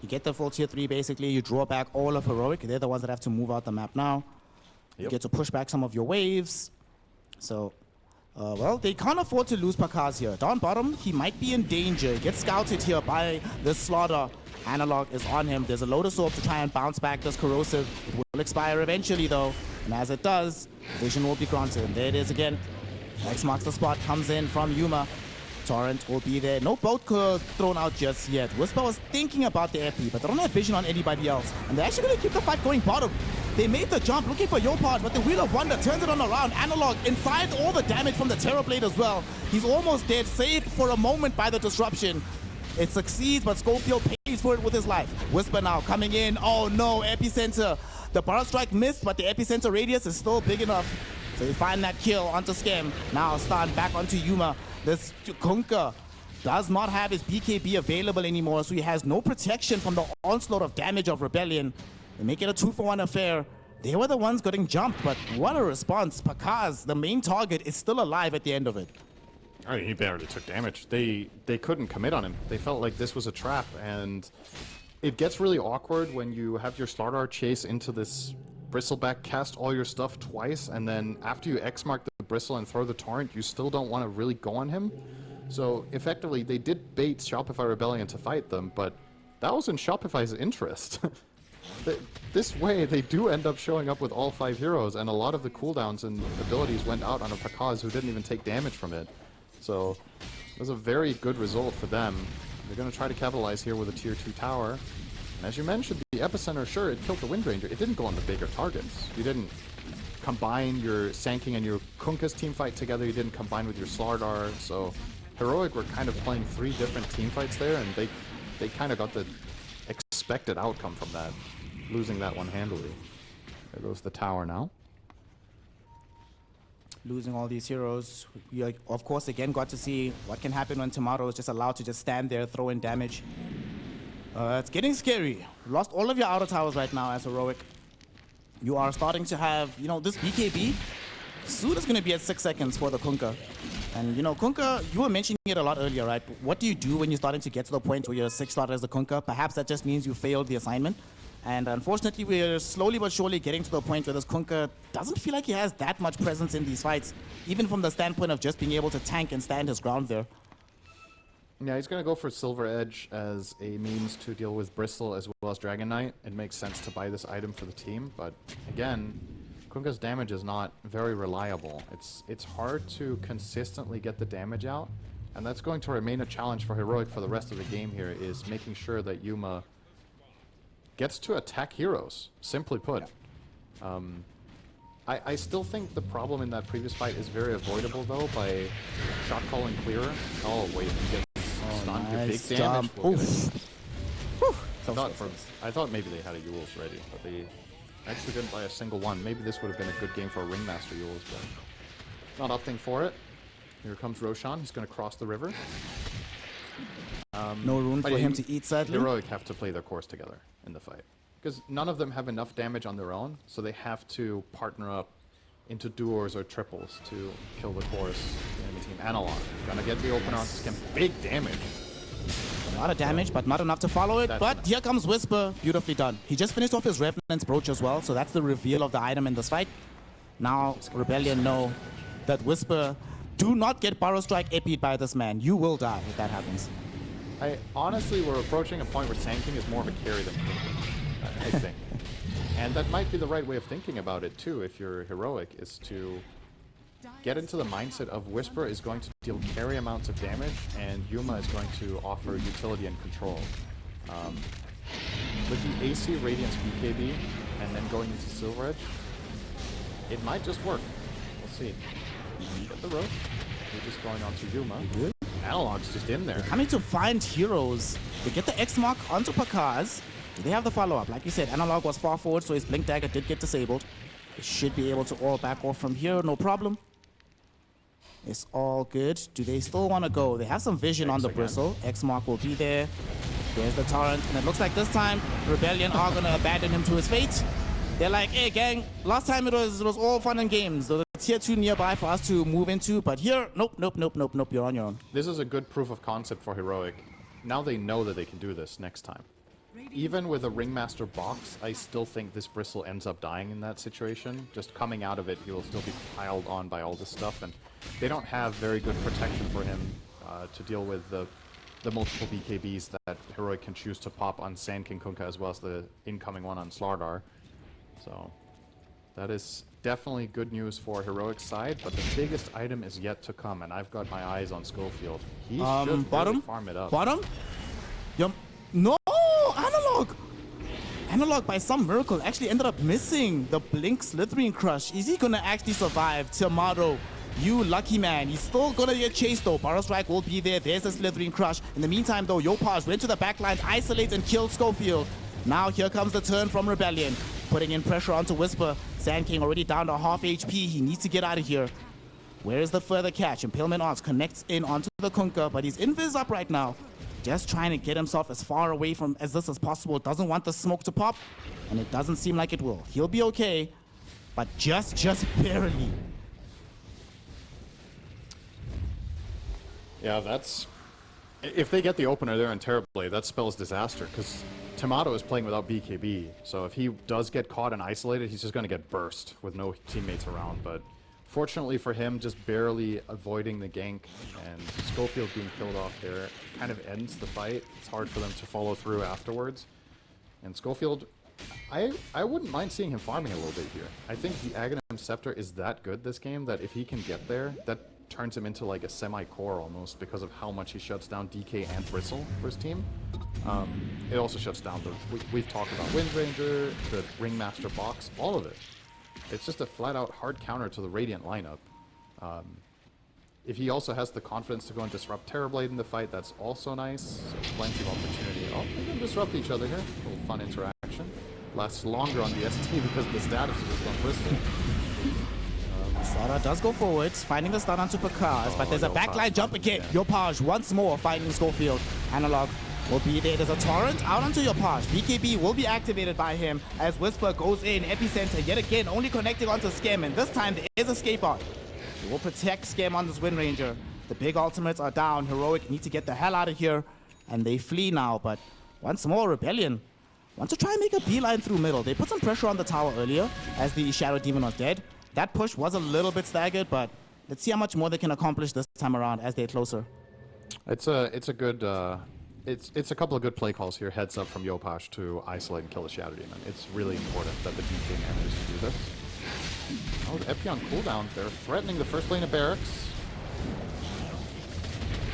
You get the full tier 3 basically, you draw back all of Heroic. They're the ones that have to move out the map now. You get to push back some of your waves. So, well, they can't afford to lose Pakaz here. Down bottom, he might be in danger. He gets scouted here by this Slaughter. Analog is on him. There's a Lotus Orb to try and bounce back this Corrosive. It will expire eventually though. And as it does, vision will be granted. And there it is again. X marks the spot, comes in from Yuma. Torrent will be there. No boat thrown out just yet. Whisper was thinking about the FP, but they don't have vision on anybody else. And they're actually going to keep the fight going bottom. They made the jump looking for Yopard, but the Wheel of Wonder turns it on around. Analog inside all the damage from the Terrorblade as well. He's almost dead, saved for a moment by the disruption. It succeeds, but Schofield pays for it with his life. Whisper now coming in. Oh no, Epicenter. The Barrel Strike missed, but the Epicenter radius is still big enough. So you find that kill onto Skem. Now Stan back onto Yuma. This Kunkka does not have his BKB available anymore, so he has no protection from the onslaught of damage of Rebellion. They make it a 2-for-1 affair. They were the ones getting jumped, but what a response. Pakaz, the main target, is still alive at the end of it. I mean, he barely took damage. They couldn't commit on him. They felt like this was a trap, and it gets really awkward when you have your Slardar chase into this Bristleback, cast all your stuff twice, and then after you X-mark the Bristle and throw the Torrent, you still don't want to really go on him. So effectively, they did bait Shopify Rebellion to fight them, but that was in Shopify's interest. This way, they do end up showing up with all 5 heroes, and a lot of the cooldowns and abilities went out on a Pakaz who didn't even take damage from it. So it was a very good result for them. They're going to try to capitalize here with a tier 2 tower. And as you mentioned, the Epicenter, sure, it killed the Windranger. It didn't go on the bigger targets. You didn't combine your Sanking and your Kunkka's team fight together. You didn't combine with your Slardar. So Heroic were kind of playing 3 different team fights there, and they kind of got the expected outcome from that, losing that one handily. There goes the tower now. Losing all these heroes. We, of course, again got to see what can happen when Tomato is just allowed to just stand there, throw in damage. It's getting scary. Lost all of your outer towers right now as Heroic. You are starting to have, you know, this BKB soon is going to be at 6 seconds for the Kunkka. And, you know, Kunkka, you were mentioning it a lot earlier, right? What do you do when you're starting to get to the point where you're 6 starter as the Kunkka? Perhaps that just means you failed the assignment. And unfortunately, we're slowly but surely getting to the point where this Kunkka doesn't feel like he has that much presence in these fights, even from the standpoint of just being able to tank and stand his ground there. Yeah, he's going to go for Silver Edge as a means to deal with Bristle as well as Dragon Knight. It makes sense to buy this item for the team, but again, Kunkka's damage is not very reliable. It's hard to consistently get the damage out, and that's going to remain a challenge for Heroic for the rest of the game here, is making sure that Yuma gets to attack heroes, simply put. I still think the problem in that previous fight is very avoidable, though, by shot calling clearer. Oh, wait, he gets stunned. Nice Big damage. I I thought maybe they had a Yules ready, but they actually didn't buy a single one. Maybe this would have been a good game for a Ringmaster Yules, but not opting for it. Here comes Roshan. He's going to cross the river. No room for him to eat, sadly. Heroic have to play their course together in the fight, because none of them have enough damage on their own, so they have to partner up into duos or triples to kill the course in the team. Analog gonna get the opener on Skem. Big damage. A lot of damage, but not enough to follow it. That's But enough. here comes Whisper. Beautifully done. He just finished off his Revenant's Brooch as well, so that's the reveal of the item in this fight. Now Rebellion know that Whisper, do not get Barrow Strike epied by this man. You will die if that happens. Honestly, we're approaching a point where Sanking is more of a carry than King, I think. And that might be the right way of thinking about it too, if you're Heroic, is to get into the mindset of Whisper is going to deal carry amounts of damage, and Yuma is going to offer utility and control. With the AC Radiance BKB, and then going into Silver Edge, it might just work. We'll see. Get the rope. We're just going on to Yuma. Analog's just in there. Coming to find heroes. They get the X mark onto Pakaz. Do they have the follow-up? Like you said, Analog was far forward, so his Blink Dagger did get disabled. They should be able to all back off from here, no problem. It's all good. Do they still want to go? They have some vision on the Bristle. X mark will be there. There's the Torrent, and it looks like this time Rebellion are going to abandon him to his fate. They're like, hey gang, last time it was all fun and games. There was a tier 2 nearby for us to move into, but here, nope, you're on your own. This is a good proof of concept for Heroic. Now they know that they can do this next time. even with a Ringmaster box, I still think this Bristle ends up dying in that situation. Just coming out of it, he will still be piled on by all this stuff, and they don't have very good protection for him to deal with the multiple BKBs that Heroic can choose to pop on Sand King Kunkka as well as the incoming one on Slardar. So that is definitely good news for Heroic's side, but the biggest item is yet to come, and I've got my eyes on Schofield. He should really farm it up. Bottom? Yep. No! Analog! Analog, by some miracle, actually ended up missing the Blink Slithering Crush. Is he gonna actually survive? Tomato, you lucky man. He's still gonna get chased though. Barrow Strike will be there. There's a Slithering Crush. In the meantime though, Yopaj went to the backlines, isolates and kills Schofield. Now here comes the turn from Rebellion. Putting in pressure onto Whisper. Sand King already down to half HP. He needs to get out of here. Where is the further catch? Impalement Arts connects in onto the Kunkka, but he's invis up right now. Just trying to get himself as far away from as this as possible. Doesn't want the smoke to pop, and it doesn't seem like it will. He'll be okay, but just barely. Yeah, that's... If they get the opener there in Terribly, that spells disaster, because Tomato is playing without BKB, so if he does get caught and isolated, he's just going to get burst with no teammates around, but fortunately for him, just barely avoiding the gank, and Schofield being killed off there kind of ends the fight. It's hard for them to follow through afterwards. And Schofield, I wouldn't mind seeing him farming a little bit here. I think the Aghanim Scepter is that good this game that if he can get there, that turns him into like a semi-core almost because of how much he shuts down DK and Bristle for his team. It also shuts down we've talked about Wind Ranger, the Ringmaster box, all of it. It's just a flat-out hard counter to the Radiant lineup. If he also has the confidence to go and disrupt Terrorblade in the fight, that's also nice. So plenty of opportunity. Oh, they can disrupt each other here. A little fun interaction. Lasts longer on the ST because of the status of this on Bristol. Sada does go forwards, finding the stun onto Pakaz, but there's a backline jump again. Yopaj once more finding Schofield. Analog will be there. There's a torrent out onto Yopaj. BKB will be activated by him as Whisper goes in. Epicenter yet again only connecting onto Skem, and this time there is escape art. He will protect Skem on this Wind Ranger. The big ultimates are down. Heroic need to get the hell out of here, and they flee now, but once more Rebellion want to try and make a beeline through middle. They put some pressure on the tower earlier as the Shadow Demon was dead. That push was a little bit staggered, but let's see how much more they can accomplish this time around as they're closer. It's a good it's a couple of good play calls here. Heads up from Yopaj to isolate and kill the Shadow Demon. It's really important that the DK manages to do this. Oh, the Epi on cooldown. They're threatening the first lane of barracks.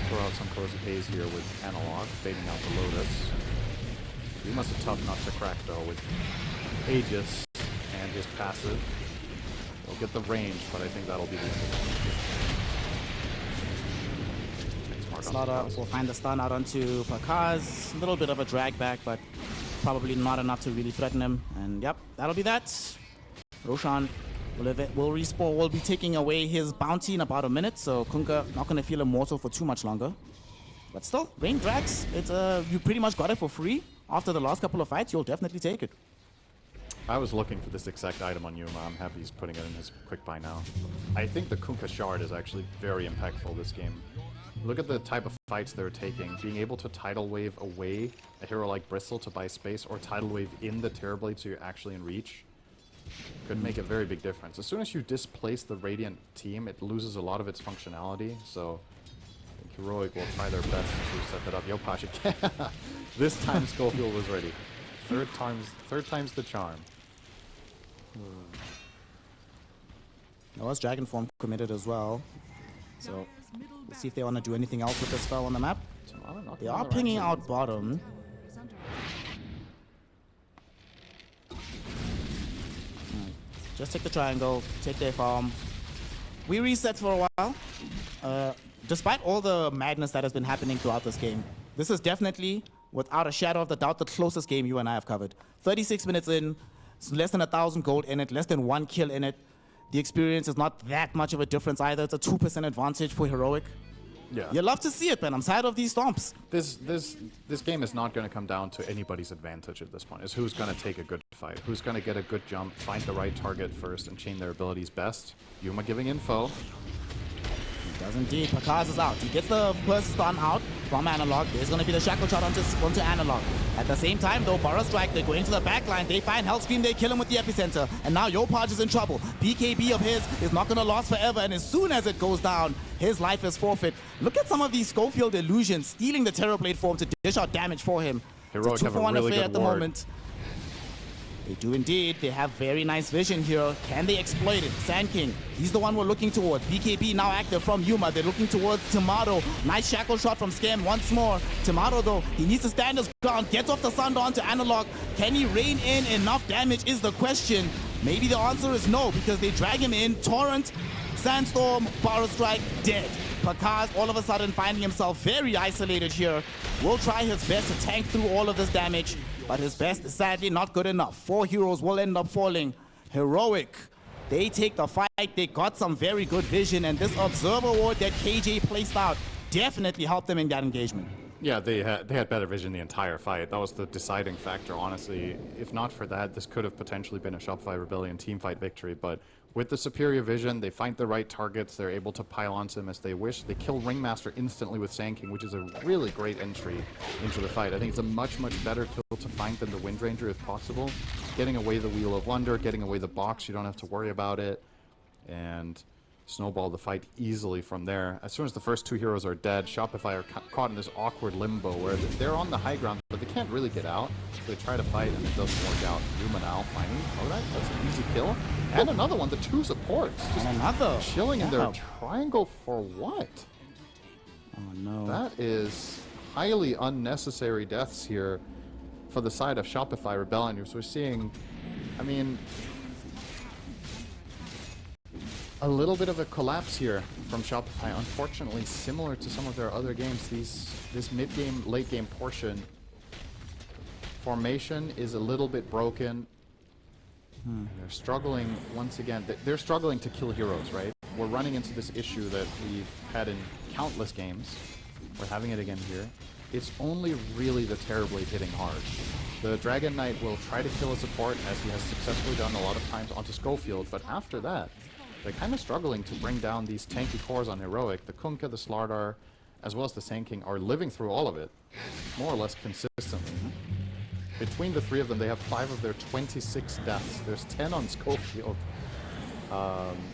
Throw out some Cozy Haze here with Analog, baiting out the Lotus. He must have tough not to crack though with Aegis and his passive. They'll get the range, but I think that'll be the end of it. Slaughter will find the stun out onto Pakaz. A little bit of a drag back, but probably not enough to really threaten him. And yep, that'll be that. Roshan will be taking away his bounty in about a minute, so Kunkka not going to feel immortal for too much longer. But still, Rain Drags, it's you pretty much got it for free. After the last couple of fights, you'll definitely take it. I was looking for this exact item on Yuma. I'm happy he's putting it in his quick buy now. I think the Kunkka Shard is actually very impactful this game. Look at the type of fights they're taking. Being able to Tidal Wave away a hero like Bristle to buy space, or Tidal Wave in the Terrorblade so you're actually in reach, could make a very big difference. As soon as you displace the Radiant team, it loses a lot of its functionality, so I think Heroic will try their best to set that up. Yopaj again. This time Schofield was ready. Third time's the charm. There was Dragon Form committed as well. So we'll see if they want to do anything else with the spell on the map. They are pinging out bottom. Just take the triangle, take their farm. We reset for a while. Despite all the madness that has been happening throughout this game, this is definitely, without a shadow of the doubt, the closest game you and I have covered. 36 minutes in, less than 1,000 gold in it, less than 1 kill in it. The experience is not that much of a difference either. It's a 2% advantage for Heroic. Yeah. You love to see it, man. I'm tired of these stomps. This game is not going to come down to anybody's advantage at this point. It's who's going to take a good fight, who's going to get a good jump, find the right target first, and chain their abilities best. Yuma giving info. Does indeed. Pakaz is out. He gets the first stun out from Analog. There's going to be the shackle shot onto Analog. At the same time, though, Burrow Strike, they're going to the back line. They find Hellscream, they kill him with the epicenter. And now Yopaj is in trouble. BKB of his is not going to last forever. And as soon as it goes down, his life is forfeit. Look at some of these Schofield illusions, stealing the Terrorblade form to dish out damage for him. Heroic it's a 2-for-1 really affair good at the ward. moment. They do indeed. They have very nice vision here. Can they exploit it? Sand King, he's the one we're looking towards. BKB now active from Yuma. They're looking towards Tomato. Nice shackle shot from Scam once more. Tomato, though, he needs to stand his ground. Gets off the Sunder onto Analog. Can he rein in enough damage is the question. Maybe the answer is no, because they drag him in. Torrent, Sandstorm, Power Strike, dead. Pakaz all of a sudden finding himself very isolated here. Will try his best to tank through all of this damage, but his best is sadly not good enough. 4 heroes will end up falling. Heroic, they take the fight. They got some very good vision, and this Observer Ward that KJ placed out definitely helped them in that engagement. Yeah, they had better vision the entire fight. That was the deciding factor, honestly. If not for that, this could have potentially been a Shopify Rebellion team fight victory, but with the superior vision, they find the right targets, they're able to pile onto him as they wish. They kill Ringmaster instantly with Sand King, which is a really great entry into the fight. I think it's a much, much better kill to find than the Windranger if possible. Getting away the Wheel of Wonder, getting away the box, you don't have to worry about it. And snowball the fight easily from there. As soon as the first 2 heroes are dead, Shopify are caught in this awkward limbo where they're on the high ground, but they can't really get out. So they try to fight, and it doesn't work out. Yuma now finding Kodak. That's an easy kill. And another one, the 2 supports. Just and another. chilling in their triangle for what? Oh, no. That is highly unnecessary deaths here for the side of Shopify Rebellion. So we're seeing, I mean, a little bit of a collapse here from Shopify. Unfortunately, similar to some of their other games, this mid-game, late-game portion, formation is a little bit broken. They're struggling, once again, they're struggling to kill heroes, right? We're running into this issue that we've had in countless games. We're having it again here. It's only really the Terrorblade hitting hard. The Dragon Knight will try to kill a support, as he has successfully done a lot of times onto Schofield, but after that, they're kind of struggling to bring down these tanky cores on Heroic. The Kunkka, the Slardar, as well as the Sand King are living through all of it, more or less consistently. Between the 3 of them, they have 5 of their 26 deaths. There's 10 on Schofield,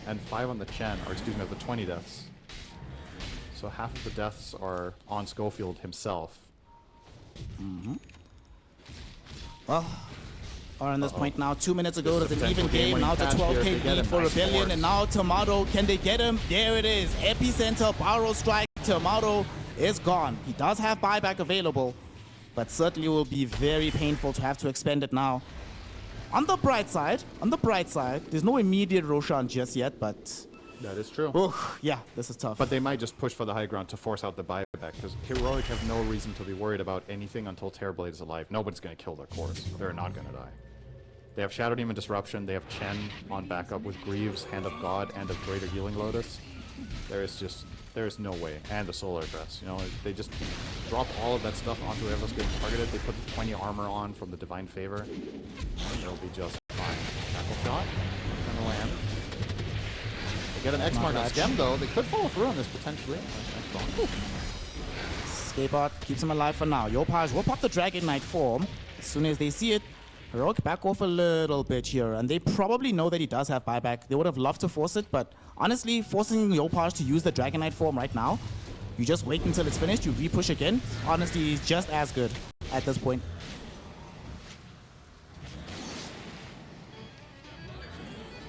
and 5 on the Chen, or excuse me, of the 20 deaths. So half of the deaths are on Schofield himself. Well, are on this point now. 2 minutes ago, This is there's an a even potential game. Now it's a game-winning catch 12k here. They get lead a for nice Rebellion, force. and now Tomato. Can they get him? There it is. Epicenter, Barrow Strike. Tomato is gone. He does have buyback available, but certainly will be very painful to have to expend it now. On the bright side, there's no immediate Roshan just yet, but That is true. yeah, this is tough. But they might just push for the high ground to force out the buyback, because Heroic have no reason to be worried about anything until Terrorblade is alive. Nobody's going to kill their cores. They're not going to die. They have Shadow Demon Disruption. They have Chen on backup with Greaves, Hand of God, and a Greater Healing Lotus. There is no way. And the Solar Dress. You know, they just drop all of that stuff onto whoever's getting targeted. They put the 20 armor on from the Divine Favor. And they'll be just fine. Tackle shot. Gonna land. They get an X mark on Schem, though. They could follow through on this potentially. Skatebot keeps him alive for now. Yopaj will pop the Dragon Knight form as soon as they see it. Heroic back off a little bit here, and they probably know that he does have buyback. They would have loved to force it, but honestly, forcing Yopaj to use the Dragon Knight form right now, you just wait until it's finished, you re-push again. Honestly, it's just as good at this point.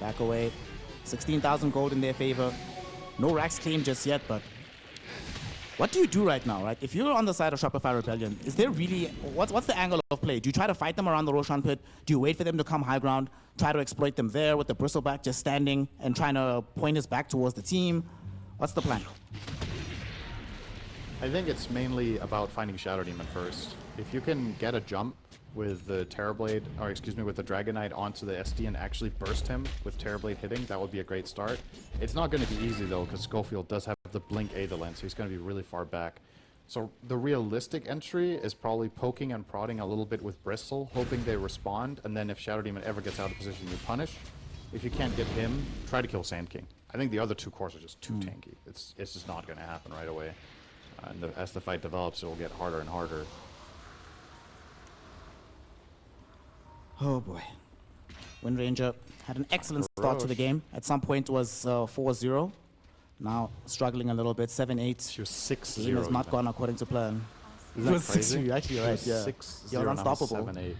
Back away. 16,000 gold in their favor. No racks claimed just yet, but what do you do right now, right? If you're on the side of Shopify Rebellion, is there really, what's the angle of play? Do you try to fight them around the Roshan pit? Do you wait for them to come high ground? Try to exploit them there with the bristleback just standing and trying to point his back towards the team? What's the plan? I think it's mainly about finding Shadow Demon first. If you can get a jump with the Terrorblade, or excuse me, with the Dragon Knight onto the SD and actually burst him with Terrorblade hitting, that would be a great start. It's not going to be easy though, because Schofield does have the Blink Aetherland, so he's going to be really far back. So the realistic entry is probably poking and prodding a little bit with Bristle, hoping they respond, and then if Shadow Demon ever gets out of position, you punish. If you can't get him, try to kill Sand King. I think the other two cores are just too tanky. It's just not going to happen right away. And as the fight develops, it will get harder and harder. Oh boy. Wind Ranger had an excellent start to the game. At some point was 4-0. Now struggling a little bit, 7-8. She was 6-0. Game has not gone according to plan. Isn't that crazy? 6-3, actually, She right, was yeah. 6-0, You're now unstoppable. 7-8.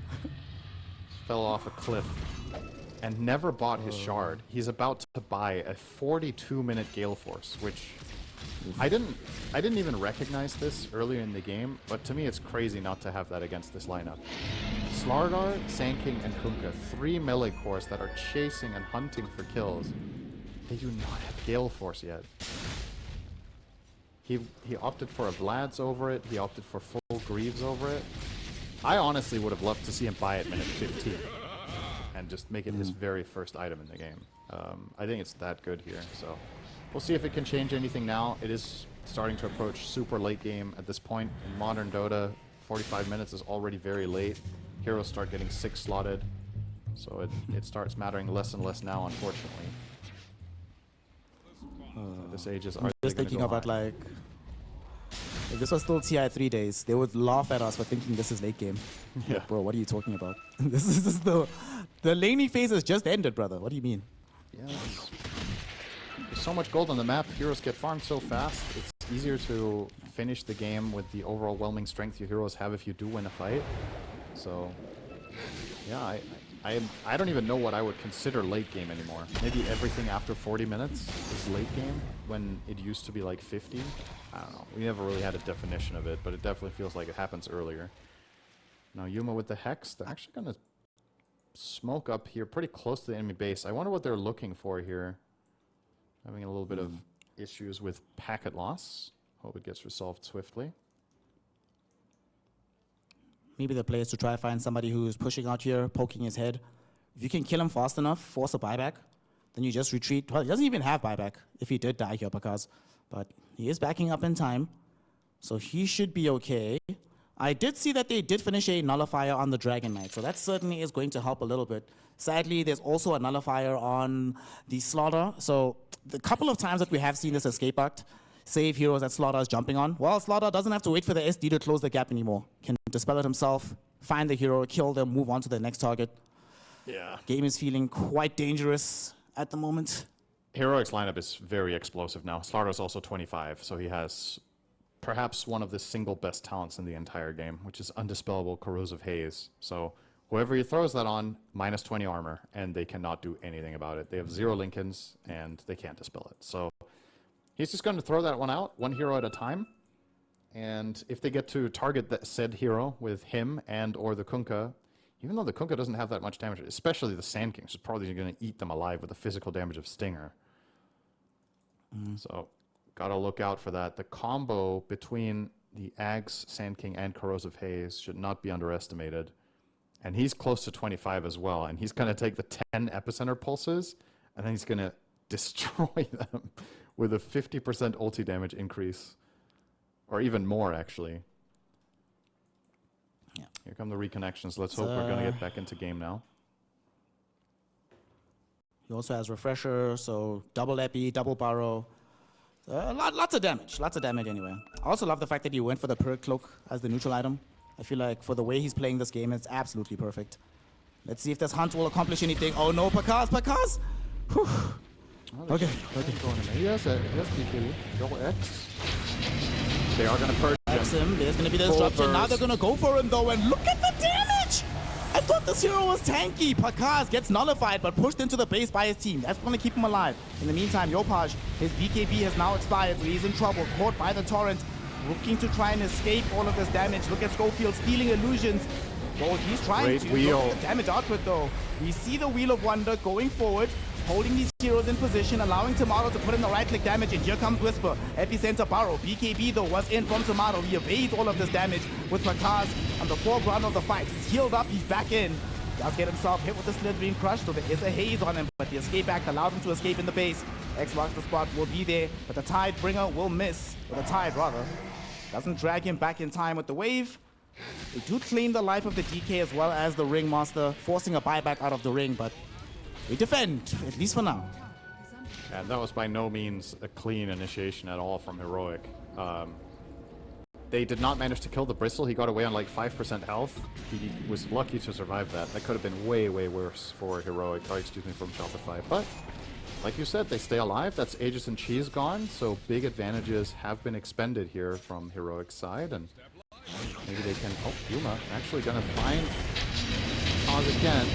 Fell off a cliff and never bought his shard. He's about to buy a 42-minute Gale Force, which I didn't even recognize this earlier in the game, but to me it's crazy not to have that against this lineup. Slardar, Sand King, and Kunkka, 3 melee cores that are chasing and hunting for kills. They do not have Gale Force yet. He opted for a Vlad's over it. He opted for full Greaves over it. I honestly would have loved to see him buy it minute 15 and just make it his very first item in the game. I think it's that good here, so we'll see if it can change anything now. It is starting to approach super late game at this point. In modern Dota, 45 minutes is already very late. Heroes start getting 6 slotted, so it starts mattering less and less now, unfortunately. This age is Just thinking about like, if this was still TI3 days, they would laugh at us for thinking this is late game. Yeah. Like, bro, what are you talking about? This is the laney phase has just ended, brother. What do you mean? Yeah. There's so much gold on the map. Heroes get farmed so fast. It's easier to finish the game with the overwhelming strength your heroes have if you do win a fight. So, yeah, I don't even know what I would consider late game anymore. Maybe everything after 40 minutes is late game when it used to be like 50. I don't know. We never really had a definition of it, but it definitely feels like it happens earlier. Now Yuma with the Hex, they're actually going to smoke up here pretty close to the enemy base. I wonder what they're looking for here. Having a little bit of issues with packet loss. Hope it gets resolved swiftly. Maybe the play is to try to find somebody who's pushing out here, poking his head. If you can kill him fast enough, force a buyback, then you just retreat. Well, he doesn't even have buyback if he did die here, because, but he is backing up in time, so he should be okay. I did see that they did finish a nullifier on the Dragon Knight, so that certainly is going to help a little bit. Sadly, there's also a nullifier on the Slaughter, so the couple of times that we have seen this escape act, save heroes that Slaughter is jumping on. Well, Slaughter doesn't have to wait for the SD to close the gap anymore. Can dispel it himself, find the hero, kill them, move on to the next target. Yeah. Game is feeling quite dangerous at the moment. Heroic's lineup is very explosive now. Slardar is also 25, so he has perhaps one of the single best talents in the entire game, which is Undispellable Corrosive Haze. So whoever he throws that on, minus 20 armor, and they cannot do anything about it. They have 0 Lincolns, and they can't dispel it. So he's just going to throw that one out, one hero at a time. And if they get to target that said hero with him and or the Kunkka, even though the Kunkka doesn't have that much damage, especially the Sand King, is probably going to eat them alive with the physical damage of Stinger. So gotta look out for that. The combo between the Ags, Sand King, and Corrosive Haze should not be underestimated. And he's close to 25 as well. And he's going to take the 10 epicenter pulses, and then he's going to destroy them with a 50% ulti damage increase. Or even more, actually. Yeah. Here come the reconnections. Let's hope we're going to get back into game now. He also has Refresher, so double Epi, double Burrow. Lots of damage anyway. I also love the fact that he went for the Perk Cloak as the neutral item. I feel like for the way he's playing this game, it's absolutely perfect. Let's see if this hunt will accomplish anything. Oh no, Pakaz! Whew. Oh, Okay. He has BKB. Double X. They are going to purge Him. There's going to be the disruption. Now they're going to go for him though, and look at the damage! I thought this hero was tanky. Pakaz gets nullified, but pushed into the base by his team. That's going to keep him alive. In the meantime, Yopaj, his BKB has now expired, so he's in trouble. Caught by the Torrent, looking to try and escape all of this damage. Look at Schofield stealing illusions. Well, he's trying to. Look at the damage output though. We see the Wheel of Wonder going forward, holding these heroes in position, allowing Tomato to put in the right-click damage, and here comes Whisper. Epicenter Burrow. BKB though was in from Tomato. He evades all of this damage with Pakaz on the foreground of the fight. He's healed up, he's back in. Does get himself hit with the Slithering Crush, so there is a haze on him, but the escape act allows him to escape in the base. X marks the spot, will be there, but the Tidebringer will miss, or the Tide rather. Doesn't drag him back in time with the wave. They do claim the life of the DK as well as the Ringmaster, forcing a buyback out of the ring, but they defend, at least for now. And that was by no means a clean initiation at all from Heroic. They did not manage to kill the Bristle. He got away on like 5% health. He was lucky to survive that. That could have been way, way worse for Heroic, or excuse me, from Shopify. But, like you said, they stay alive. That's Aegis and Cheese gone, so big advantages have been expended here from Heroic's side, and maybe they can... Oh, Yuma actually gonna find Paz again.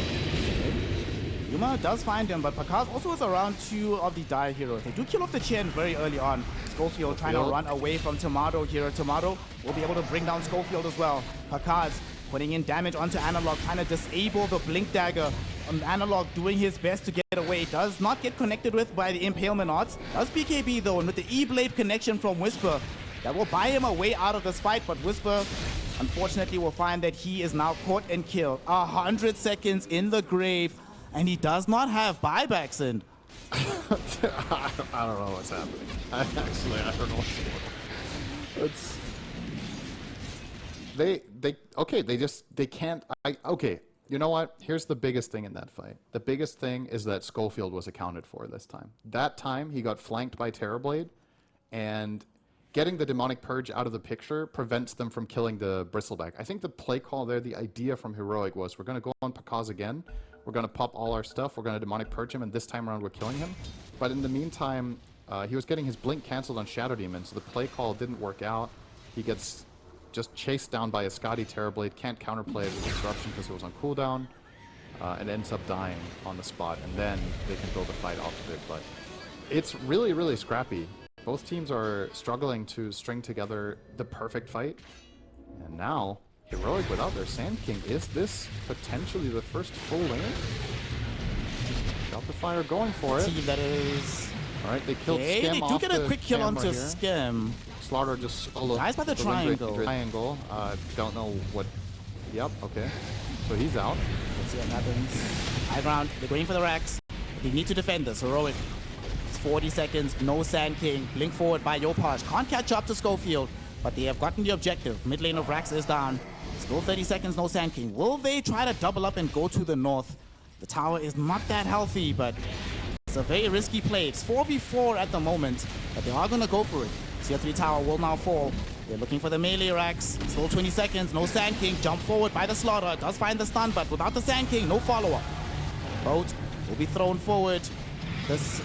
Yuma does find him, but Pakaz also is around 2 of the Dire heroes. They do kill off the Chen very early on. Schofield trying to run away from Tomato here. Tomato will be able to bring down Schofield as well. Pakaz putting in damage onto Analog, trying to disable the Blink Dagger. Analog doing his best to get away. Does not get connected with by the Impalement Arts. Does BKB though, and with the E-Blade connection from Whisper, that will buy him a way out of this fight, but Whisper unfortunately will find that he is now caught and killed. 100 seconds in the grave. And he does not have buybacks in. I don't know what's happening. I don't know what's they can't. Okay, you know what? Here's the biggest thing in that fight. The biggest thing is that Schofield was accounted for this time. That time he got flanked by Terrorblade, and getting the Demonic Purge out of the picture prevents them from killing the Bristleback. I think the play call there, the idea from Heroic was, we're going to go on Pakaz again. We're going to pop all our stuff. We're going to Demonic Purge him, and this time around we're killing him. But in the meantime, he was getting his Blink cancelled on Shadow Demon, so the play call didn't work out. He gets just chased down by a Scotty Terrorblade, can't counterplay it with Disruption because it was on cooldown, and ends up dying on the spot, and then they can build a fight off of it. But it's really, really scrappy. Both teams are struggling to string together the perfect fight, and now Heroic without their Sand King. Is this potentially the first full lane? Shopify are going for it. Team that is... Alright, they killed Skem they do off get a quick kill onto right Skem. Slaughter just solo. Nice by the triangle. Don't know what... Yep, okay. So he's out. Let's see what happens. High ground. They're going for the racks. They need to defend this. Heroic. It's 40 seconds. No Sand King. Blink forward by Yopaj. Can't catch up to Schofield, but they have gotten the objective. Mid lane of Rax is down. Still 30 seconds, no Sand King. Will they try to double up and go to the north? The tower is not that healthy, but it's a very risky play. It's 4v4 at the moment, but they are going to go for it. Tier 3 tower will now fall. They're looking for the melee Rax. Still 20 seconds, no Sand King. Jump forward by the Slaughter. Does find the stun, but without the Sand King, no follow-up. Boat will be thrown forward. This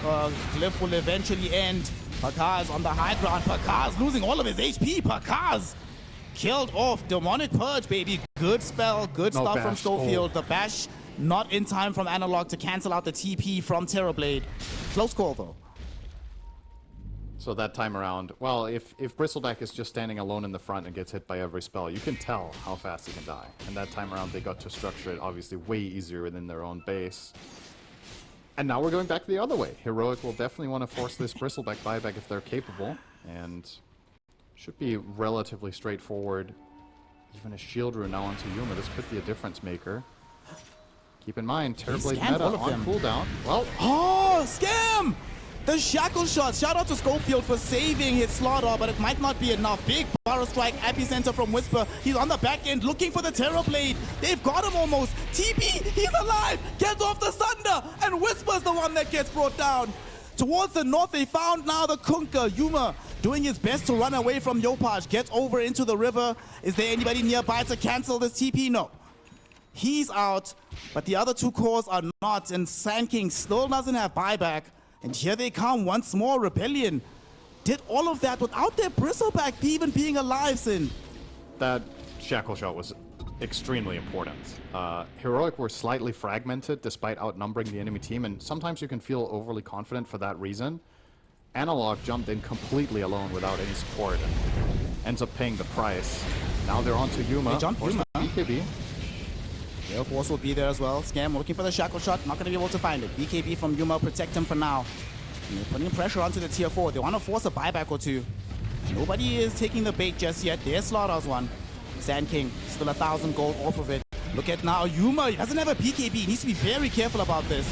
cliff will eventually end. Pakaz on the high ground. Pakaz losing all of his HP. Pakaz killed off. Demonic Purge, baby. Good spell, good stuff from Schofield. The bash not in time from Analog to cancel out the TP from Terrorblade. Close call, though. So that time around, well, if Bristleback is just standing alone in the front and gets hit by every spell, you can tell how fast he can die. And that time around, they got to structure it obviously way easier within their own base. And now we're going back the other way. Heroic will definitely want to force this Bristleback buyback if they're capable. And should be relatively straightforward. Even a Shield Rune now onto Yuma. This could be a difference maker. Keep in mind, Terrorblade meta on cooldown. Well, oh, Scam! The shackle shot. Shout out to Schofield for saving his Slaughter, but it might not be enough. Big Barrow Strike, epicenter from Whisper. He's on the back end looking for the Terrorblade. They've got him almost. TP, he's alive. Gets off the Sunder, and Whisper's the one that gets brought down. Towards the north, they found now the Kunkka. Yuma doing his best to run away from Yopaj. Gets over into the river. Is there anybody nearby to cancel this TP? No. He's out, but the other two cores are not, and Sand King still doesn't have buyback. And here they come once more. Rebellion did all of that without their Bristleback even being alive, Sin. That shackle shot was extremely important. Heroic were slightly fragmented despite outnumbering the enemy team, and sometimes you can feel overly confident for that reason. Analog jumped in completely alone without any support and ends up paying the price. Now they're on to Yuma. They jumped Yuma. BKB. Gale Force will be there as well. Scam looking for the shackle shot. Not going to be able to find it. BKB from Yuma protect him for now. And they're putting pressure onto the tier 4. They want to force a buyback or two. Nobody is taking the bait just yet. There's Slaughter's one. Sand King still 1,000 gold off of it. Look at now Yuma. He doesn't have a BKB. He needs to be very careful about this.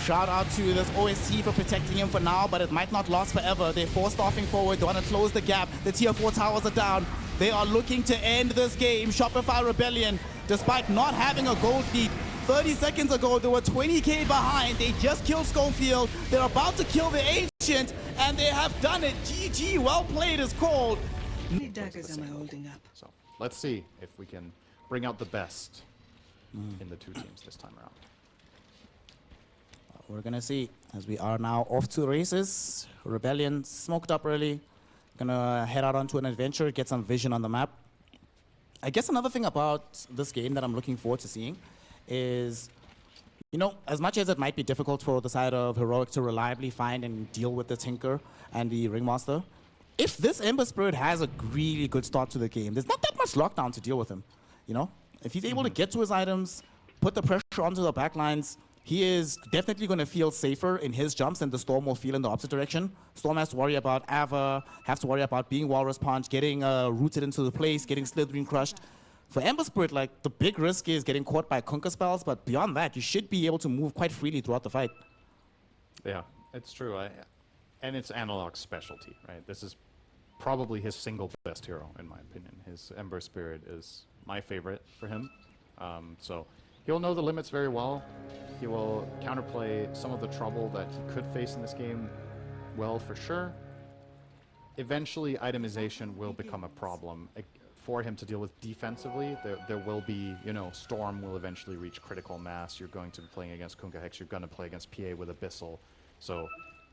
Shout out to this OST for protecting him for now, but it might not last forever. They're force-staffing forward. They want to close the gap. The tier 4 towers are down. They are looking to end this game. Shopify Rebellion, despite not having a gold lead, 30 seconds ago, they were 20k behind. They just killed Schofield. They're about to kill the Ancient, and they have done it. GG, well played is called. How many daggers am I holding up? So let's see if we can bring out the best in the two teams this time around. We're gonna see as we are now off to the races. Rebellion smoked up early. Gonna head out onto an adventure, get some vision on the map. I guess another thing about this game that I'm looking forward to seeing is, you know, as much as it might be difficult for the side of Heroic to reliably find and deal with the Tinker and the Ringmaster, if this Ember Spirit has a really good start to the game, there's not that much lockdown to deal with him, you know? If he's able to get to his items, put the pressure onto the backlines, he is definitely going to feel safer in his jumps than the Storm will feel in the opposite direction. Storm has to worry about Ava, has to worry about being Walrus Punch, getting rooted into the place, getting Slithering crushed. For Ember Spirit, like, the big risk is getting caught by Kunkka spells, but beyond that, you should be able to move quite freely throughout the fight. Yeah, it's true. And it's Analog's specialty, right? This is probably his single best hero, in my opinion. His Ember Spirit is my favorite for him. So he'll know the limits very well. He will counterplay some of the trouble that he could face in this game well, for sure. Eventually, itemization will become a problem for him to deal with defensively. There will be, you know, Storm will eventually reach critical mass. You're going to be playing against Kunkka Hex. You're going to play against PA with Abyssal. So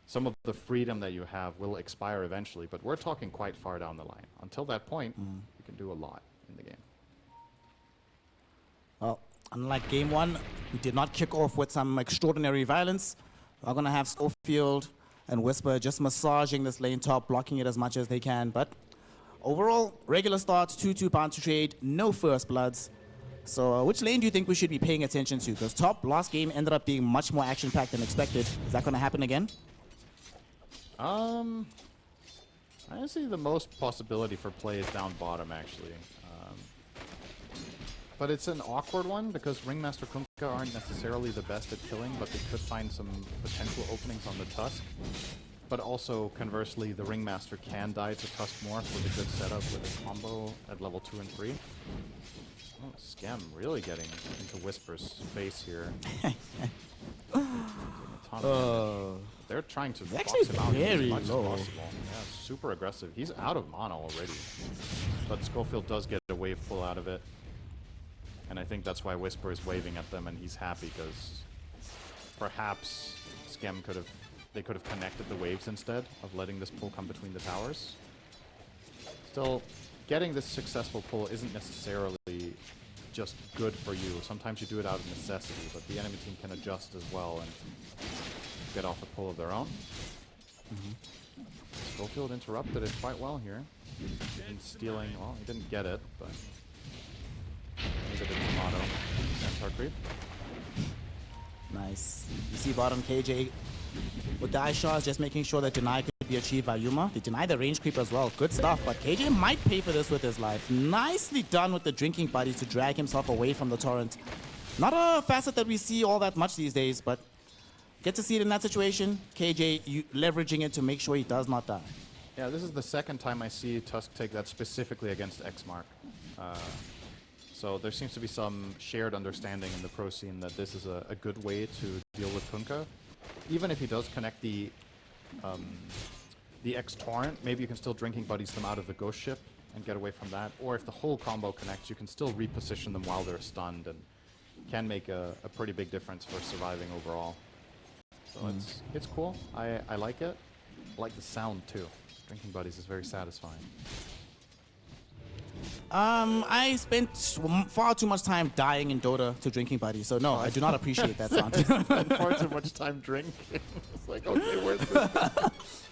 some of the freedom that you have will expire eventually, but we're talking quite far down the line. Until that point, you can do a lot in the game. Well, unlike game one, we did not kick off with some extraordinary violence. We're going to have Schofield and Whisper just massaging this lane top, blocking it as much as they can. But overall, regular starts, 2-2 bound to trade, no first bloods. So which lane do you think we should be paying attention to? Because top last game ended up being much more action-packed than expected. Is that going to happen again? I see the most possibility for play is down bottom, actually. But it's an awkward one because Ringmaster Kunkka aren't necessarily the best at killing, but they could find some potential openings on the Tusk. But also, conversely, the Ringmaster can die to Tusk Morph with a good setup with a combo at level 2 and 3. Oh, Scam really getting into Whisper's face here. They're trying to box him out as much as possible. Yeah, super aggressive. He's out of mana already. But Schofield does get a wave pull out of it. And I think that's why Whisper is waving at them, and he's happy because perhaps Scam could have connected the waves instead of letting this pull come between the towers. Still, getting this successful pull isn't necessarily just good for you. Sometimes you do it out of necessity, but the enemy team can adjust as well and get off a pull of their own. Schofield interrupted it quite well here. Even stealing, well, he didn't get it, but needed a tomato. Centaur creep. Nice. You see bottom KJ with the ice shots, just making sure that deny could be achieved by Yuma. They deny the range creep as well. Good stuff, but KJ might pay for this with his life. Nicely done with the drinking buddies to drag himself away from the torrent. Not a facet that we see all that much these days, but get to see it in that situation. KJ leveraging it to make sure he does not die. Yeah, this is the second time I see Tusk take that specifically against Xmark. So there seems to be some shared understanding in the pro scene that this is a good way to deal with Kunkka. Even if he does connect the X-Torrent, maybe you can still Drinking Buddies them out of the Ghost Ship and get away from that. Or if the whole combo connects, you can still reposition them while they're stunned and can make a pretty big difference for surviving overall. So it's cool. I like it. I like the sound too. Drinking Buddies is very satisfying. I spent far too much time dying in Dota to Drinking Buddies, so no, I do not appreciate that sound. Spent far too much time drinking. It's like, okay, where's this?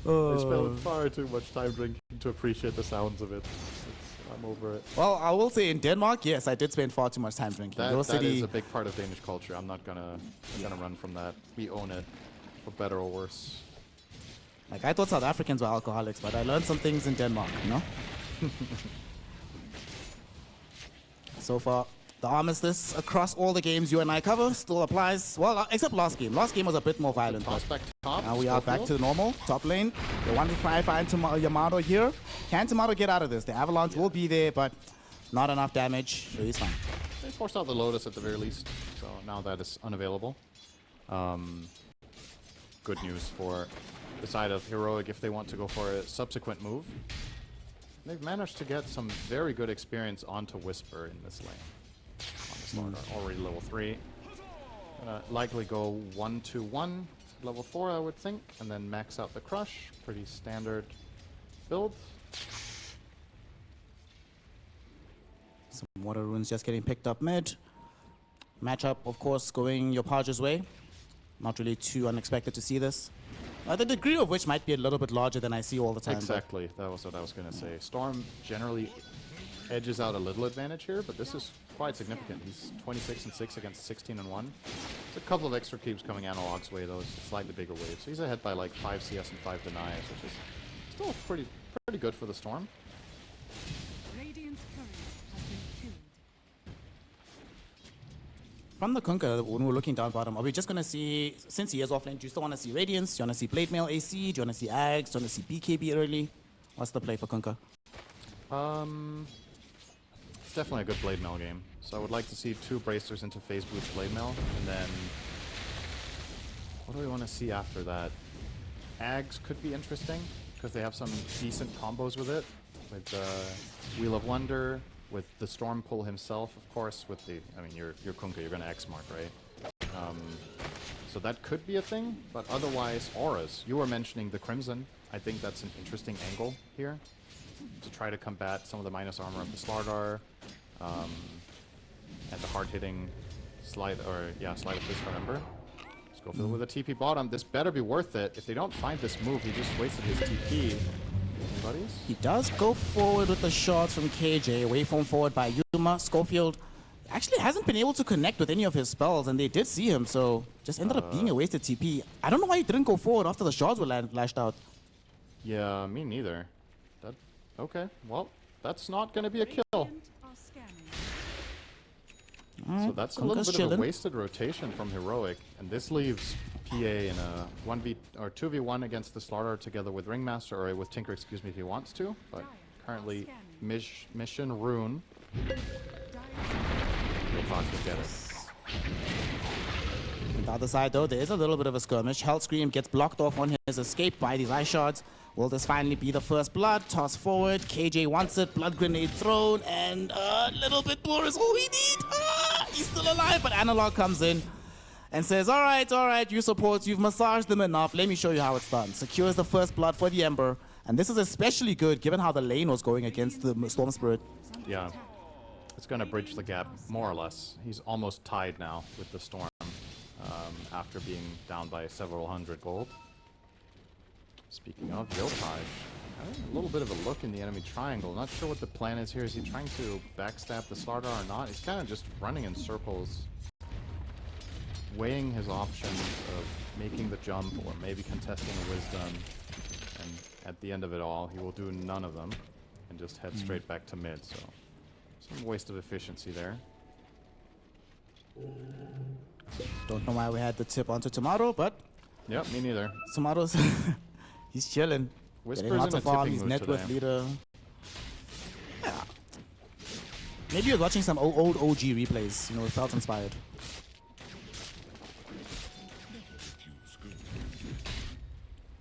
I spent far too much time drinking to appreciate the sounds of it. I'm over it. Well, I will say in Denmark, yes, I did spend far too much time drinking. That is a big part of Danish culture. I'm not gonna run from that. We own it, for better or worse. Like, I thought South Africans were alcoholics, but I learned some things in Denmark, you know? So far, the armistice across all the games you and I cover still applies. Well, except last game. Last game was a bit more violent. Prospect top. Now we are back to the normal top lane. They want to try and find Yamato here. Can Yamato get out of this? The Avalanche will be there, but not enough damage. So he's fine. They forced out the Lotus at the very least, so now that is unavailable. Good news for the side of Heroic if they want to go for a subsequent move. They've managed to get some very good experience onto Whisper in this lane. On the Slaughter, already level 3. Gonna likely go 1-1, level 4 I would think, and then max out the Crush. Pretty standard build. Some Water Runes just getting picked up mid. Matchup, of course, going Yopaj's way. Not really too unexpected to see this. The degree of which might be a little bit larger than I see all the time. Exactly, that was what I was going to say. Storm generally edges out a little advantage here, but this is quite significant. He's 26-6 against 16-1. There's a couple of extra creeps coming Analog's way, though. It's a slightly bigger wave. So he's ahead by like 5 CS and 5 denies, which is still pretty good for the Storm. Radiant's courier has been killed. From the Kunkka, when we're looking down bottom, are we just going to see, since he is offlane, do you still want to see Radiance? Do you want to see Blade Mail AC? Do you want to see Ags? Do you want to see BKB early? What's the play for Kunkka? It's definitely a good Blade Mail game. So I would like to see 2 Bracers into Phase Boost Blade Mail, and then what do we want to see after that? Ags could be interesting, because they have some decent combos with it, with Wheel of Wonder, with the Storm pull himself, of course, with the, I mean, you're Kunkka, you're going to X-Mark, right? So that could be a thing, but otherwise, auras. You were mentioning the Crimson. I think that's an interesting angle here, to try to combat some of the minus armor of the Slardar, and the hard-hitting Slide of Fist for Ember. Schofield with a TP bottom. This better be worth it. If they don't find this move, he just wasted his TP. Buddies? He does go forward with the shots from KJ, waveform forward by Yuma. Schofield actually hasn't been able to connect with any of his spells, and they did see him, so just ended up being a wasted TP. I don't know why he didn't go forward after the shards were lashed out. Yeah, me neither. Okay, well, that's not going to be a kill. Radiant are scanning. So that's a little bit of a wasted rotation from Heroic, and this leaves PA in a 2v1 against the Slardar together with Ringmaster, or with Tinker, excuse me, if he wants to. But currently, mission Rune. Yopaj will get it. On the other side, though, there is a little bit of a skirmish. Hellscream gets blocked off on his escape by these ice shards. Will this finally be the first blood? Toss forward. KJ wants it. Blood grenade thrown. And a little bit more is all we need. He's still alive, but Analog comes in and says, all right, you support. You've massaged them enough. Let me show you how it's done. Secures the first blood for the Ember. And this is especially good given how the lane was going against the Storm Spirit. Yeah. It's going to bridge the gap, more or less. He's almost tied now with the Storm after being down by several hundred gold. Speaking of, Yopaj, having a little bit of a look in the enemy triangle. Not sure what the plan is here. Is he trying to backstab the Slardar or not? He's kind of just running in circles, weighing his options of making the jump or maybe contesting a Wisdom. And at the end of it all, he will do none of them and just head straight back to mid. So some waste of efficiency there. Don't know why we had the tip onto Tomato, but Yep, me neither. Tomato's he's chilling. Whisper's Getting lots in of a farm. tipping He's mood net worth today. leader. Yeah. Maybe he was watching some old OG replays. You know, it felt inspired.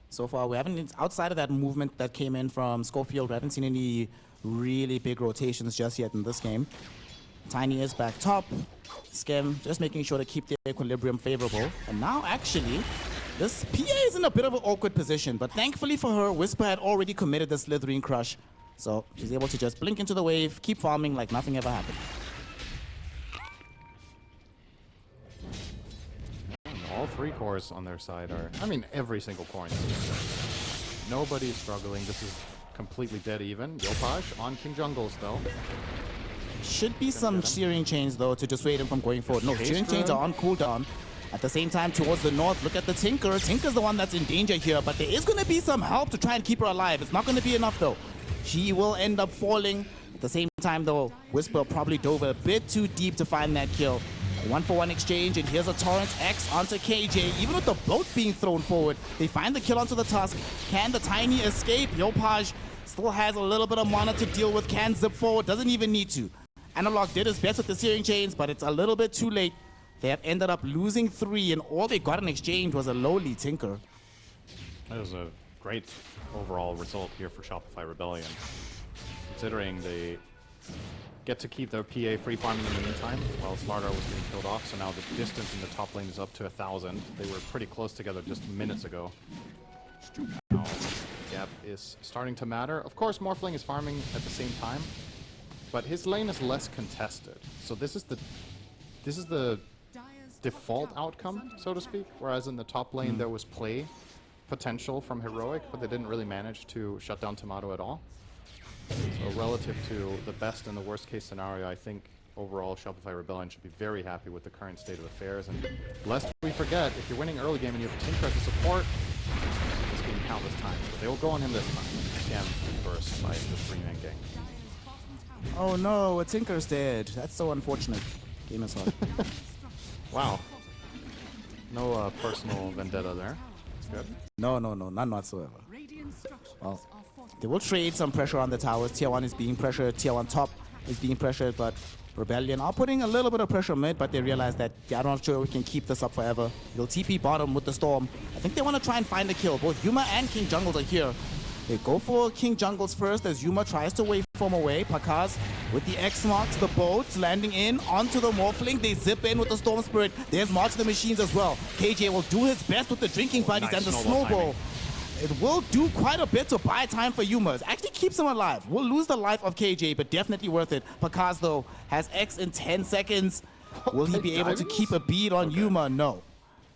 So far, we haven't, outside of that movement that came in from Schofield, we haven't seen any really big rotations just yet in this game. Tiny is back top. Skem just making sure to keep the equilibrium favorable. And now, actually, this PA is in a bit of an awkward position, but thankfully for her, Whisper had already committed the Slithering Crush. So she's able to just blink into the wave, keep farming like nothing ever happened. All 3 cores on their side are, I mean, every single core in this. Nobody's struggling. This is completely dead even. Yopaj on King Jungles, though. Should be some Searing Chains, though, to dissuade him from going forward. No, Searing Chains are on cooldown. At the same time, towards the north, look at the Tinker. Tinker's the one that's in danger here, but there is going to be some help to try and keep her alive. It's not going to be enough, though. She will end up falling. At the same time, though, Whisper probably dove a bit too deep to find that kill. A 1-for-1 exchange, and here's a Torrent X onto KJ. Even with the boat being thrown forward, they find the kill onto the Tusk. Can the Tiny escape? Yopaj still has a little bit of mana to deal with. Can zip forward, doesn't even need to. Analog did his best with the Searing Chains, but it's a little bit too late. They have ended up losing 3, and all they got in exchange was a lowly Tinker. That was a great overall result here for Shopify Rebellion, considering they get to keep their PA free farming in the meantime while Slardar was getting killed off. So now the distance in the top lane is up to 1,000. They were pretty close together just minutes ago. Now gap is starting to matter. Of course, Morphling is farming at the same time, but his lane is less contested. So this is the default outcome, so to speak. Whereas in the top lane there was play potential from Heroic, but they didn't really manage to shut down Tomato at all. So relative to the best and the worst case scenario, I think overall Shopify Rebellion should be very happy with the current state of affairs. And lest we forget, if you're winning early game and you have Tinker as a support, this game countless times. But they will go on him this time. Again, burst by the 3-man gang. Oh no, a Tinker's dead. That's so unfortunate. Game is hard. Wow. No personal vendetta there. That's good. No, none whatsoever. Radiant structures Well, are fortified. they will trade some pressure on the towers. Tier 1 is being pressured, Tier 1 top is being pressured, but Rebellion are putting a little bit of pressure mid, but they realize that they're not sure we can keep this up forever. They'll TP bottom with the Storm. I think they want to try and find a kill. Both Yuma and King Jungles are here. They go for King Jungles first as Yuma tries to waveform away. Pakaz with the X marks, the boats landing in onto the Morphling. They zip in with the Storm Spirit. There's March the Machines as well. KJ will do his best with the Drinking Buddies Nice and the snowball Snowball. It will do quite a bit to buy time for Yuma. It actually keeps him alive. We'll lose the life of KJ, but definitely worth it. Pakaz, though, has X in 10 seconds. Will he be able to keep a beat on Yuma? No.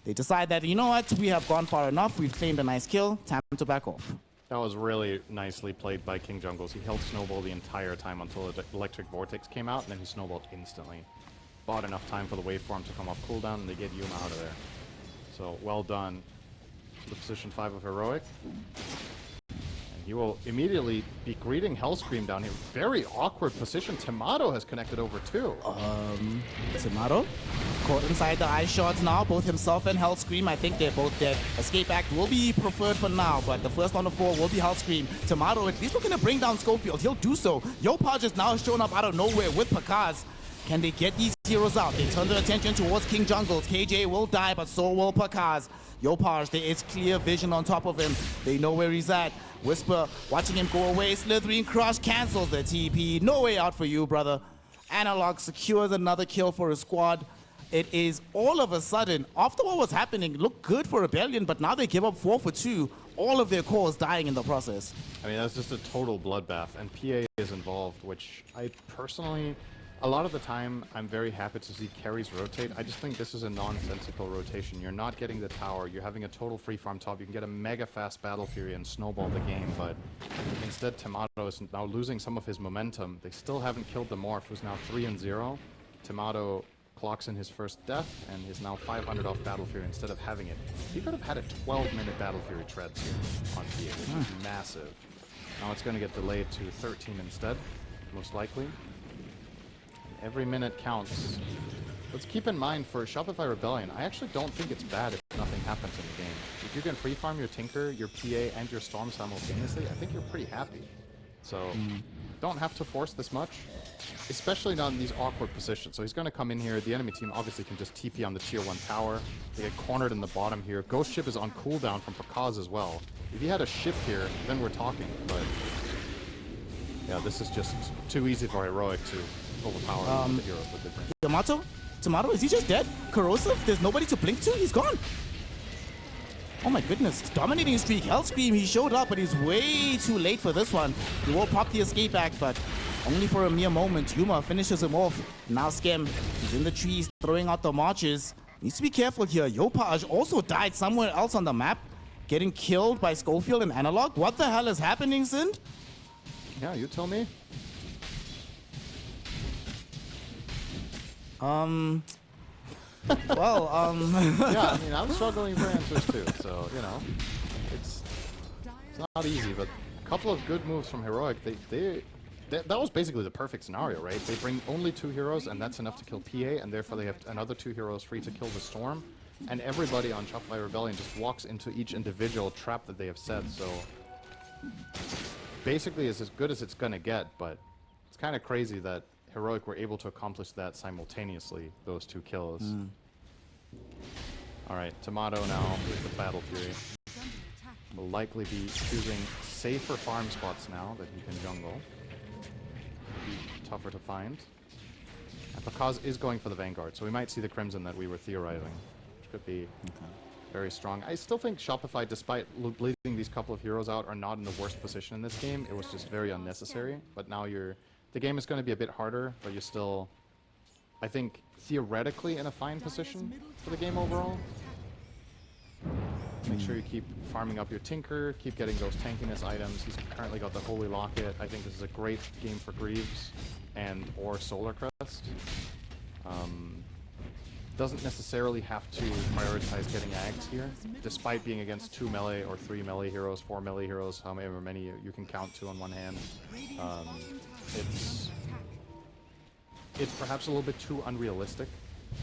They decide that, you know what, we have gone far enough. We've claimed a nice kill. Time to back off. That was really nicely played by King Jungles. He held Snowball the entire time until the Electric Vortex came out, and then he snowballed instantly. Bought enough time for the waveform to come off cooldown, and they get Yuma out of there. So, well done to the position 5 of Heroic. And he will immediately be greeting Hellscream down here. Very awkward position. Tomato has connected over too. Tomato caught inside the eye shots now. Both himself and Hellscream, I think they're both dead. Escape Act will be preferred for now, but the first on the 4 will be Hellscream. Tomato, at least looking to bring down Schofield. He'll do so. Yopaj is now shown up out of nowhere with Pakaz. Can they get these heroes out? They turn their attention towards King Jungles. KJ will die, but so will Pakaz. Yopaj, there is clear vision on top of him. They know where he's at. Whisper watching him go away. Slithering Crush cancels the TP. No way out for you, brother. Analog secures another kill for his squad. It is all of a sudden, after what was happening, looked good for Rebellion, but now they give up 4 for 2. All of their cores dying in the process. I mean, that's just a total bloodbath, and PA is involved, which I personally, a lot of the time, I'm very happy to see carries rotate. I just think this is a nonsensical rotation. You're not getting the tower, you're having a total free farm top, you can get a mega fast Battle Fury and snowball the game, but instead Tomato is now losing some of his momentum. They still haven't killed the Morph, who's now 3-0. Tomato clocks in his first death and is now 500 off Battle Fury instead of having it. He could have had a 12-minute Battle Fury treads here on PA, which is massive. Now it's going to get delayed to 13 instead, most likely. Every minute counts. Let's keep in mind for Shopify Rebellion, I actually don't think it's bad if nothing happens in the game. If you can free farm your Tinker, your PA, and your Storm simultaneously, I think you're pretty happy. So, don't have to force this much, especially not in these awkward positions. So he's going to come in here. The enemy team obviously can just TP on the tier 1 tower. They get cornered in the bottom here. Ghost Ship is on cooldown from Pakaz as well. If he had a ship here, then we're talking, but yeah, this is just too easy for Heroic to overpower the heroes that they bring. Tomato, is he just dead? Corrosive? There's nobody to blink to? He's gone. Oh my goodness, dominating streak. Hellscream, he showed up, but he's way too late for this one. He will pop the escape back, but only for a mere moment. Yuma finishes him off. Now Skem, he's in the trees, throwing out the marches. Needs to be careful here. Yopaj also died somewhere else on the map, getting killed by Schofield and Analog. What the hell is happening, Sind? Yeah, you tell me. Well, yeah, I mean, I'm struggling for answers too, so, you know, it's not easy, but a couple of good moves from Heroic. That was basically the perfect scenario, right? They bring only 2 heroes, and that's enough to kill PA, and therefore they have another 2 heroes free to kill the Storm, and everybody on Shopify Rebellion just walks into each individual trap that they have set, so basically it's as good as it's gonna get, but it's kind of crazy that Heroic were able to accomplish that simultaneously, those 2 kills. Alright, Tomato now with the Battle Fury. Will likely be choosing safer farm spots now that he can jungle. Be tougher to find. And Pakaz is going for the Vanguard, so we might see the Crimson that we were theorizing, which could be very strong. I still think Shopify, despite bleeding these couple of heroes out, are not in the worst position in this game. It was just very unnecessary, but now the game is going to be a bit harder, but you're still, I think, theoretically in a fine position for the game overall. Make sure you keep farming up your Tinker, keep getting those tankiness items. He's currently got the Holy Locket. I think this is a great game for Greaves or Solar Crest. Doesn't necessarily have to prioritize getting Ags here, despite being against 2 melee or 3 melee heroes, 4 melee heroes, however many you can count to on one hand. It's perhaps a little bit too unrealistic,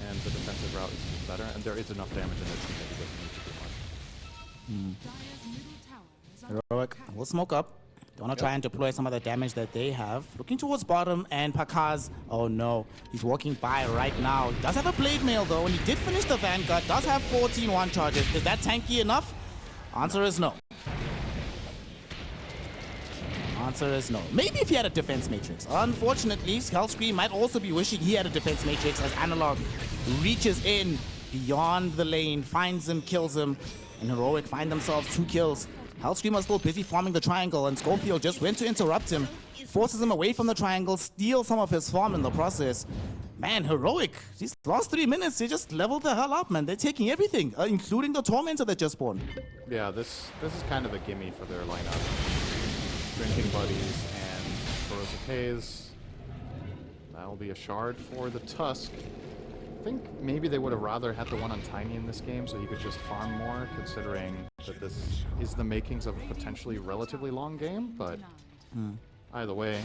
and the defensive route is just better, and there is enough damage in this team that he doesn't need to do much. Heroic will smoke up. They want to try and deploy some of the damage that they have. Looking towards bottom, and Pakaz, oh no, he's walking by right now. He does have a Blade Mail though, and he did finish the Vanguard, does have 14 one charges. Is that tanky enough? Answer is no. Answer is no. Maybe if he had a defense matrix. Unfortunately, Hellscream might also be wishing he had a defense matrix as Analog reaches in beyond the lane, finds him, kills him, and Heroic find themselves 2 kills. Hellscream was still busy farming the triangle, and Schofield just went to interrupt him, forces him away from the triangle, steals some of his farm in the process. Man, Heroic, these last 3 minutes, they just leveled the hell up, man. They're taking everything, including the Tormentor that just spawned. Yeah, this is kind of a gimme for their lineup. Drinking Buddies and Corrosive Haze. That'll be a shard for the Tusk. I think maybe they would have rather had the one on Tiny in this game so he could just farm more, considering that this is the makings of a potentially relatively long game, but either way,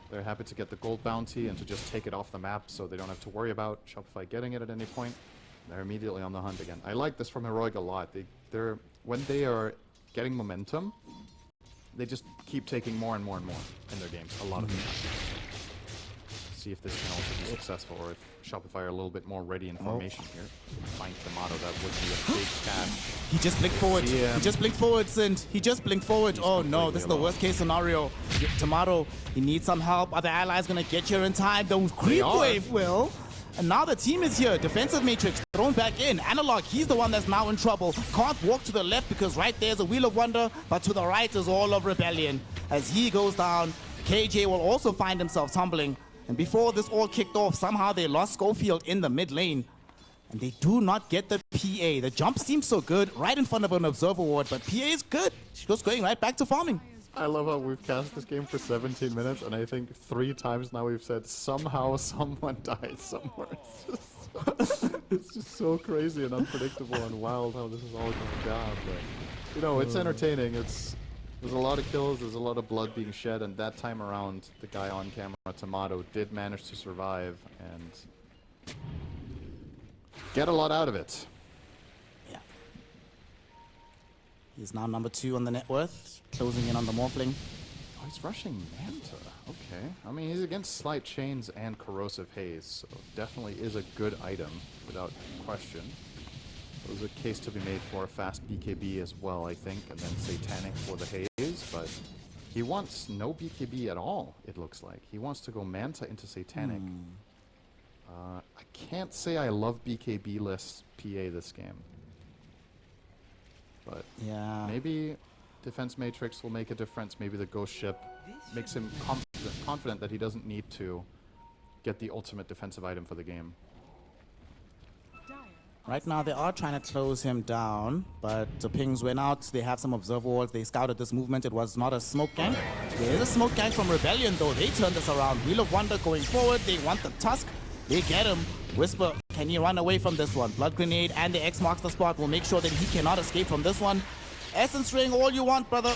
they're happy to get the gold bounty and to just take it off the map so they don't have to worry about Shopify getting it at any point. They're immediately on the hunt again. I like this from Heroic a lot. When they are getting momentum, they just keep taking more and more and more in their games, a lot of the time. See if this can also be successful, or if Shopify are a little bit more ready in formation here. Find Tomato, that would be a big catch. He just blinked forward. He just blinked forward, Sint. He just blinked forward. Oh no, this is the worst case scenario. Tomato, he needs some help. Are the allies gonna get here in time? The creep wave will. And now the team is here. Defensive matrix thrown back in. Analog, he's the one that's now in trouble. Can't walk to the left because right there's a Wheel of Wonder, but to the right is all of Rebellion. As he goes down, KJ will also find himself tumbling. And before this all kicked off, somehow they lost Schofield in the mid lane. And they do not get the PA. The jump seems so good, right in front of an Observer Ward, but PA is good. She's just going right back to farming. I love how we've cast this game for 17 minutes, and I think 3 times now we've said somehow someone died somewhere. It's just so crazy and unpredictable and wild how this is all going down. But, you know, it's entertaining. There's a lot of kills, there's a lot of blood being shed, and that time around, the guy on camera, Tomato, did manage to survive and get a lot out of it. Yeah. He's now number 2 on the net worth, closing in on the Morphling. Oh, he's rushing Manta. Okay. I mean, he's against Slight Chains and Corrosive Haze, so definitely is a good item, without question. There's a case to be made for a fast BKB as well, I think, and then Satanic for the Haze, but he wants no BKB at all, it looks like. He wants to go Manta into Satanic. I can't say I love BKB-less PA this game. But yeah, maybe Defense Matrix will make a difference. Maybe the Ghost Ship makes him confident that he doesn't need to get the ultimate defensive item for the game. Right now, they are trying to close him down, but the pings went out. They have some observer walls. They scouted this movement. It was not a smoke gang. There is a smoke gang from Rebellion, though. They turned this around. Wheel of Wonder going forward. They want the Tusk. They get him. Whisper, can you run away from this one? Blood Grenade and the X marks the spot will make sure that he cannot escape from this one. Essence Ring, all you want, brother.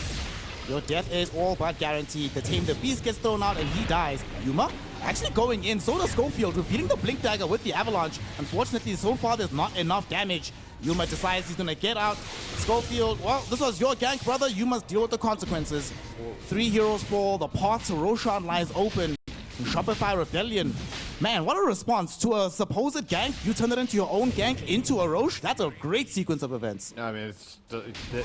Your death is all but guaranteed. The Tame the Beast gets thrown out and he dies. Yuma actually going in. So does Schofield, revealing the Blink Dagger with the Avalanche. Unfortunately, so far there's not enough damage. Yuma decides he's gonna get out. Schofield, well, this was your gank, brother. You must deal with the consequences. 3 heroes fall. The path to Roshan lies open. Shopify Rebellion. Man, what a response to a supposed gank. You turn it into your own gank into a Roche. That's a great sequence of events. I mean,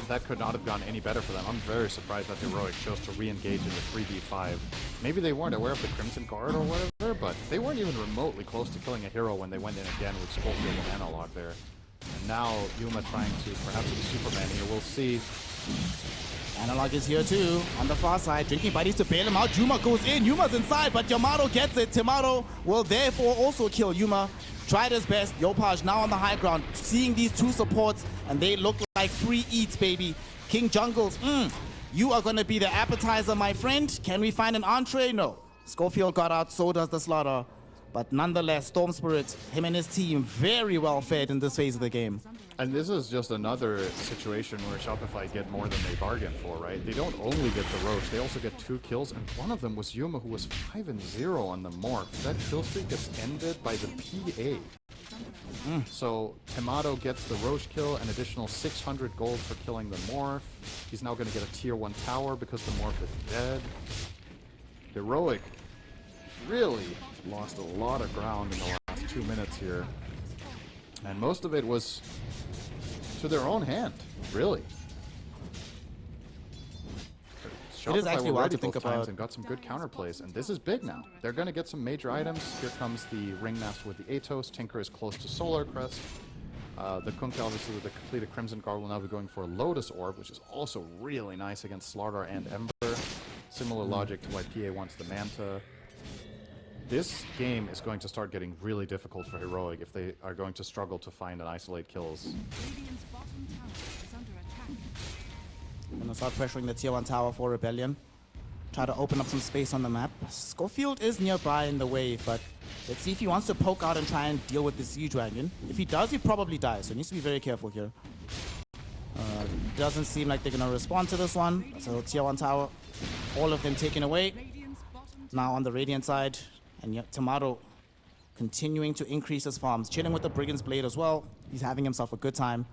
that could not have gone any better for them. I'm very surprised that Heroic chose to re-engage in the 3v5. Maybe they weren't aware of the Crimson Guard or whatever, but they weren't even remotely close to killing a hero when they went in again with Schofield and Analog there. And now Yuma trying to perhaps be Superman here. We'll see. Analog is here too, on the far side, drinking buddies to bail him out. Yuma goes in, Yuma's inside, but Yamato gets it. Timato will therefore also kill Yuma. Tried his best. Yopaj now on the high ground, seeing these two supports, and they look like free eats, baby. King Jungles, you are gonna be the appetizer, my friend. Can we find an entree? No. Schofield got out, so does the Slaughter. But nonetheless, Storm Spirit, him and his team, very well fed in this phase of the game. And this is just another situation where Shopify get more than they bargained for, right? They don't only get the Roche, they also get 2 kills, and one of them was Yuma, who was 5-0 on the Morph. That kill streak gets ended by the PA. So Timato gets the Roche kill, an additional 600 gold for killing the Morph. He's now going to get a tier 1 tower because the Morph is dead. Heroic really lost a lot of ground in the last 2 minutes here. And most of it was to their own hand, really. It is actually wild to think about. And got some good counterplays, and this is big now. They're going to get some major items. Here comes the Ringmaster with the Atos. Tinker is close to Solar Crest. The Kunkka, obviously, with the completed Crimson Guard, will now be going for a Lotus Orb, which is also really nice against Slaughter and Ember. Similar logic to why PA wants the Manta. This game is going to start getting really difficult for Heroic if they are going to struggle to find and isolate kills. Radiant's bottom tower is under attack. Gonna start pressuring the tier 1 tower for Rebellion. Try to open up some space on the map. Schofield is nearby in the wave, but let's see if he wants to poke out and try and deal with the Siege Dragon. If he does, he probably dies, so he needs to be very careful here. Doesn't seem like they're gonna respond to this one. So tier 1 tower, all of them taken away. Radiant's bottom Now on the Radiant side, and yet Tomato continuing to increase his farms, chilling with the Brigand's Blade as well. He's having himself a good time.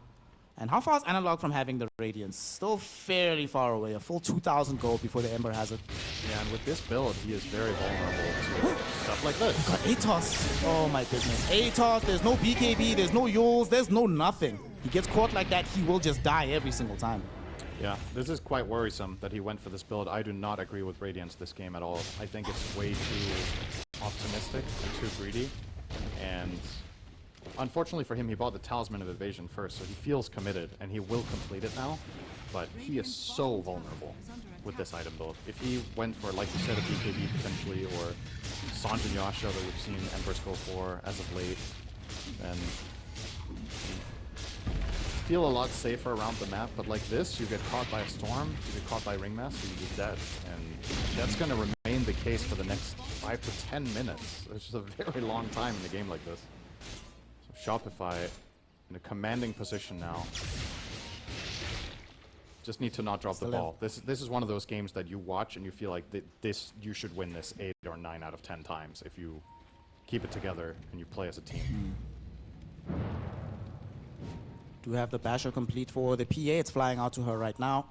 And how far is Analog from having the Radiance? Still fairly far away, a full 2,000 gold before the Ember has it. Yeah, and with this build, he is very vulnerable to stuff like this. Got Atos. Oh my goodness. Atos, there's no BKB, there's no Yules, there's no nothing. He gets caught like that, he will just die every single time. Yeah, this is quite worrisome that he went for this build. I do not agree with Radiance this game at all. I think it's way too optimistic and too greedy. And unfortunately for him, he bought the Talisman of Evasion first, so he feels committed, and he will complete it now. But he is so vulnerable with this item build. If he went for, like you said, a BKB potentially, or Sanjin Yasha that we've seen Embers go for as of late, then feel a lot safer around the map. But like this, you get caught by a storm, you get caught by Ringmaster, you get dead. And that's going to remain the case for the next 5 to 10 minutes. It's just a very long time in a game like this. So Shopify in a commanding position now. Just need to not drop the ball. This is one of those games that you watch and you feel like you should win this 8 or 9 out of 10 times if you keep it together and you play as a team. Do have the Basher complete for the PA. It's flying out to her right now.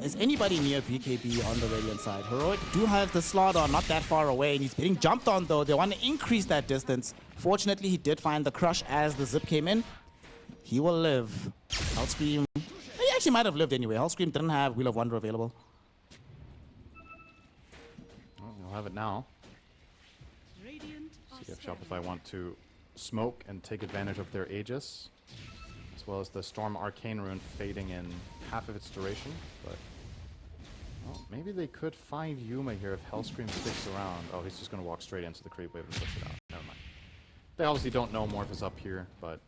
Is anybody near BKB on the Radiant side? Heroic do have the Slaughter not that far away, and he's getting jumped on though. They want to increase that distance. Fortunately, he did find the Crush as the Zip came in. He will live. Hellscream. He actually might have lived anyway. Hellscream didn't have Wheel of Wonder available. Well, we'll have it now. Radiant See if Shopify want to smoke and take advantage of their Aegis, as well as the Storm Arcane Rune fading in half of its duration. But well, maybe they could find Yuma here if Hellscream sticks around. Oh, he's just going to walk straight into the creep wave and push it out. Never mind. They obviously don't know Morph is up here, but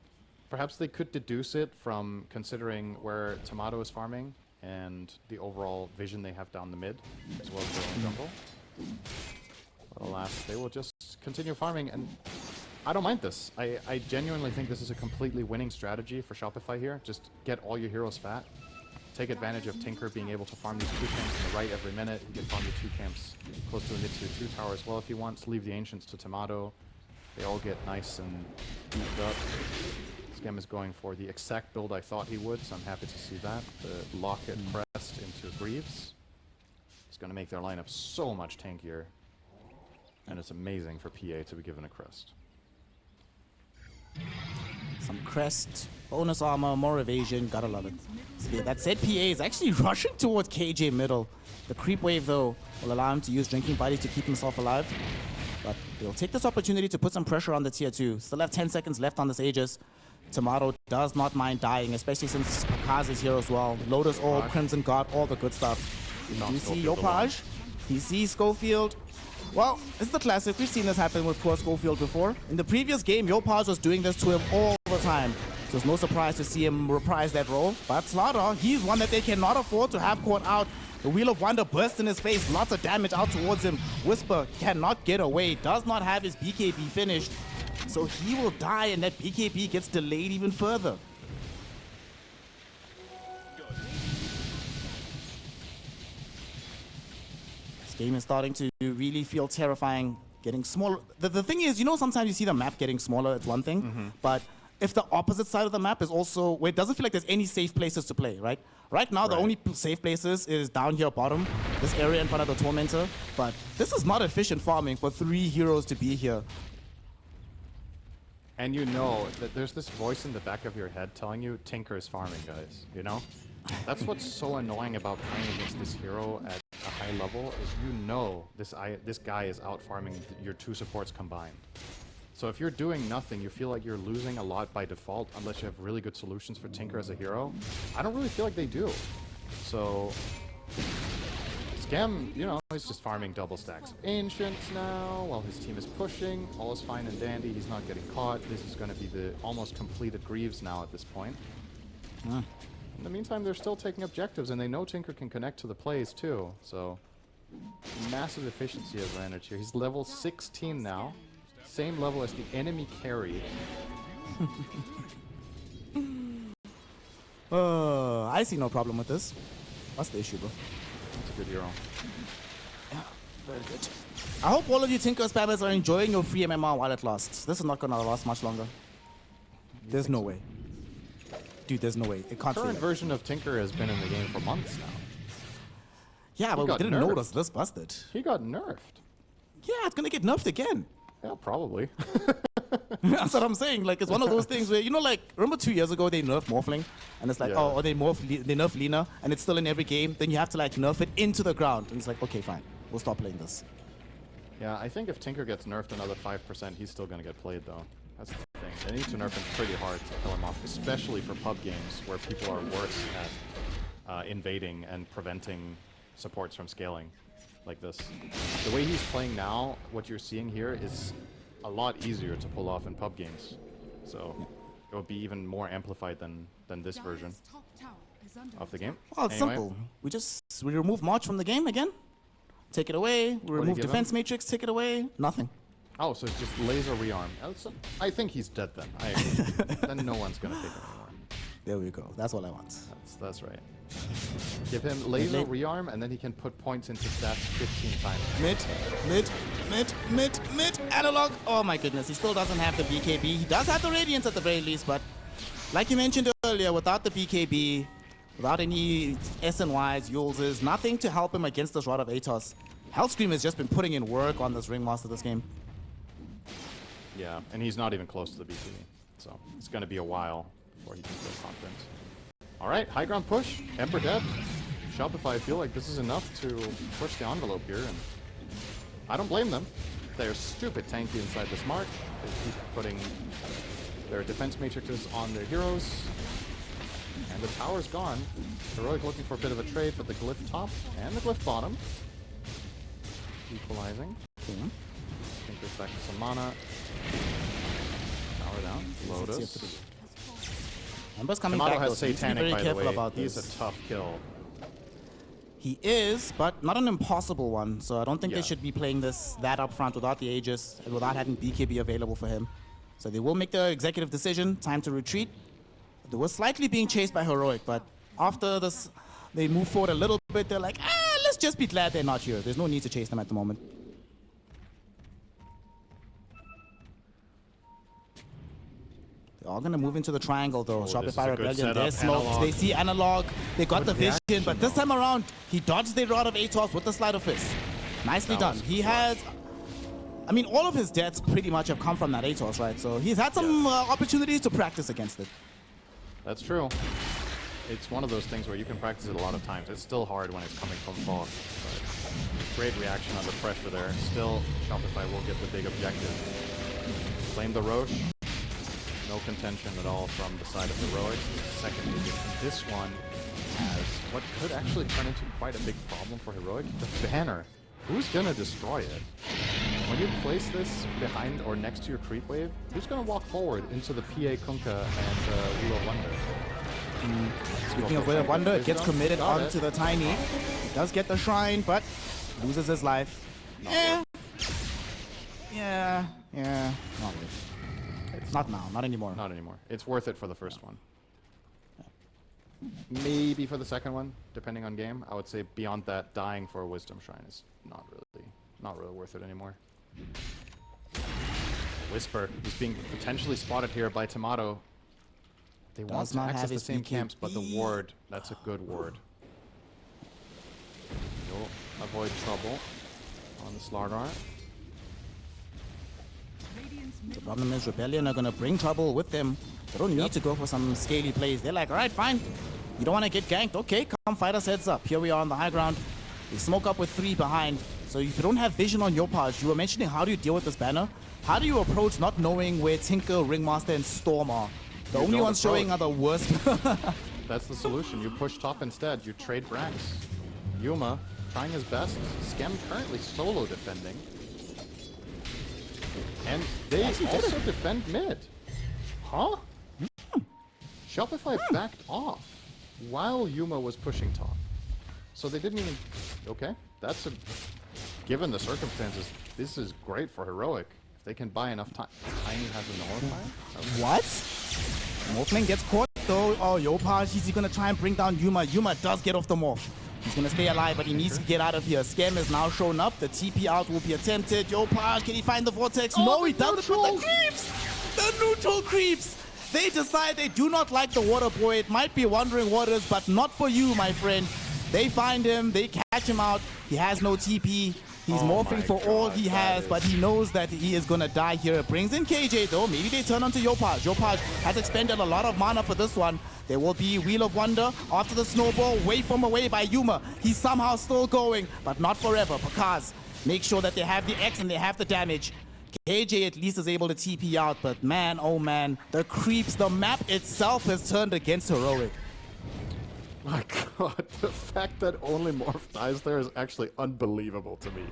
perhaps they could deduce it from considering where Tomato is farming and the overall vision they have down the mid, as well as their own jungle. But alas, they will just continue farming, and I don't mind this. I genuinely think this is a completely winning strategy for Shopify here. Just get all your heroes fat. Take advantage of Tinker being able to farm these 2 camps on the right every minute. He can farm the 2 camps close to a mid-tier 2 tower as well if he wants. Leave the Ancients to Tomato. They all get nice and beefed up. Scam is going for the exact build I thought he would, so I'm happy to see that. The Locket pressed into Greaves. It's going to make their lineup so much tankier. And it's amazing for PA to be given a crest. Some crest, bonus armor, more evasion, gotta love it. That said, PA is actually rushing towards KJ middle. The creep wave, though, will allow him to use Drinking Buddies to keep himself alive. But he'll take this opportunity to put some pressure on the tier 2. Still have 10 seconds left on this Aegis. Tomato does not mind dying, especially since Pakaz is here as well. Lotus Orb, Crimson Guard, all the good stuff. You see Yopaj, he sees Schofield. Well, it's the classic. We've seen this happen with poor Schofield before. In the previous game, Yopaj was doing this to him all the time. So it's no surprise to see him reprise that role. But Slaughter, he's one that they cannot afford to have caught out. The Wheel of Wonder bursts in his face. Lots of damage out towards him. Whisper cannot get away. Does not have his BKB finished. So he will die, and that BKB gets delayed even further. This game is starting to really feel terrifying, getting smaller. The thing is, you know, sometimes you see the map getting smaller, it's one thing, but if the opposite side of the map is also where it doesn't feel like there's any safe places to play, right? Right now, the only safe places is down here bottom, this area in front of the Tormentor, but this is not efficient farming for 3 heroes to be here. And you know that there's this voice in the back of your head telling you Tinker is farming, guys, you know? That's what's so annoying about playing against this hero at a high level, is you know this guy is out farming your 2 supports combined. So if you're doing nothing, you feel like you're losing a lot by default unless you have really good solutions for Tinker as a hero. I don't really feel like they do. So Scam, you know, he's just farming double stacks of Ancients now while his team is pushing. All is fine and dandy. He's not getting caught. This is going to be the almost completed Greaves now at this point. In the meantime, they're still taking objectives, and they know Tinker can connect to the plays too. So massive efficiency advantage here. He's level 16 now. Same level as the enemy carry. I see no problem with this. What's the issue, bro? That's a good hero. Yeah, very good. I hope all of you Tinker spammers are enjoying your free MMR while it lasts. This is not gonna last much longer. There's no way. Dude, there's no way. It can't. The current version of Tinker has been in the game for months now. Yeah, but we didn't notice this busted. He got nerfed. Yeah, it's gonna get nerfed again. Yeah, probably. That's what I'm saying. Like, it's one of those things where, you know, like, remember 2 years ago they nerfed Morphling? And it's like, Yeah. oh, or they nerf Lina, and it's still in every game. Then you have to, like, nerf it into the ground. And it's like, okay, fine. We'll stop playing this. Yeah, I think if Tinker gets nerfed another 5%, he's still going to get played, though. That's the thing. They need to nerf him pretty hard to kill him off, especially for pub games where people are worse at invading and preventing supports from scaling like this. The way he's playing now, what you're seeing here is a lot easier to pull off in pub games. So it will be even more amplified than this version of the game. Well, it's simple. We remove March from the game again. Take it away. We remove Defense Matrix. Take it away. Nothing. Oh, so it's just laser rearm. I think he's dead then. Then no one's gonna pick him anymore. There we go. That's all I want. That's right. Give him laser rearm, and then he can put points into stats 15 times. Mid, analog. Oh my goodness, he still doesn't have the BKB. He does have the Radiance at the very least, but like you mentioned earlier, without the BKB, without any SNYs, Yulses, nothing to help him against this Rod of Atos. Hellscream has just been putting in work on this Ringmaster this game. Yeah, and he's not even close to the BKB, so it's going to be a while before he can feel confident. All right, high ground push. Emperor dead. Shopify feel like this is enough to push the envelope here, and I don't blame them. They're stupid tanky inside this mark. They keep putting their defense matrices on their heroes, and the tower's gone. Heroic looking for a bit of a trade, but the glyph top and the glyph bottom equalizing. Tinker's back to some mana. Tower down. Lotus. Ember's coming Tomato back, has though. Satanic, by the way. About He's this. a tough kill. He is, but not an impossible one. So I don't think they should be playing that up front without the Aegis and without having BKB available for him. So they will make the executive decision. Time to retreat. They were slightly being chased by Heroic, but after this, they move forward a little bit. They're like, let's just be glad they're not here. There's no need to chase them at the moment. They're all going to move into the triangle, though. Shopify Rebellion, they're smoked. They see Analog. They got the vision, but this time around, he dodged the Rod of Atos with the Sleight of Fist. Nicely done. He has... I mean, all of his deaths pretty much have come from that ATOS, right? So he's had some opportunities to practice against it. That's true. It's one of those things where you can practice it a lot of times. It's still hard when it's coming from Fog. But great reaction under pressure there. Still, Shopify will get the big objective. Claim the Roche. No contention at all from the side of Heroics. Second biggest. This one has what could actually turn into quite a big problem for Heroic. The banner. Who's gonna destroy it? When you place this behind or next to your creep wave, who's gonna walk forward into the PA Kunkka and Wheel of Wonder? Speaking of Wheel of Wonder, it gets committed onto the Tiny. He does get the Shrine, but loses his life. Yeah. Not really. Not now, not anymore. Not anymore. It's worth it for the first one. Maybe for the second one, depending on game. I would say beyond that, dying for a Wisdom Shrine is not really worth it anymore. Whisper is being potentially spotted here by Tomato. They want to access the same camps, but the ward, that's a good ward. You'll avoid trouble on the Slardar. The problem is Rebellion are going to bring trouble with them. They don't need to go for some scaly plays. They're like, all right, fine. You don't want to get ganked? Okay, come fight us heads up. Here we are on the high ground. They smoke up with 3 behind. So if you don't have vision on your part, you were mentioning how do you deal with this banner? How do you approach not knowing where Tinker, Ringmaster, and Storm are? The only ones showing are the worst. That's the solution. You push top instead. You trade ranks. Yuma trying his best. Skem currently solo defending. And they also defend mid. Huh? Shopify backed off while Yuma was pushing top. So they didn't even... Okay, that's a... Given the circumstances, this is great for Heroic. If they can buy enough time. Tiny has a Nullifier? Okay. What? Morphling gets caught though. Oh, Yopaj, he's gonna try and bring down Yuma. Yuma does get off the morph. He's gonna stay alive, but he needs to get out of here. Scam is now shown up. The TP out will be attempted. Yopaj, can he find the vortex? Oh, no, he doesn't with the creeps! The neutral creeps! They decide they do not like the water boy. It might be wondering what it is, but not for you, my friend. They find him, they catch him out. He has no TP. He's morphing for all he has, but he knows that he is gonna die here. It brings in KJ though. Maybe they turn onto Yopaj. Yopaj has expended a lot of mana for this one. There will be Wheel of Wonder after the snowball. Wave from away by Yuma. He's somehow still going, but not forever. Because make sure that they have the X and they have the damage. KJ at least is able to TP out, but man, oh man, the creeps, the map itself has turned against Heroic. My god, the fact that only Morph dies there is actually unbelievable to me.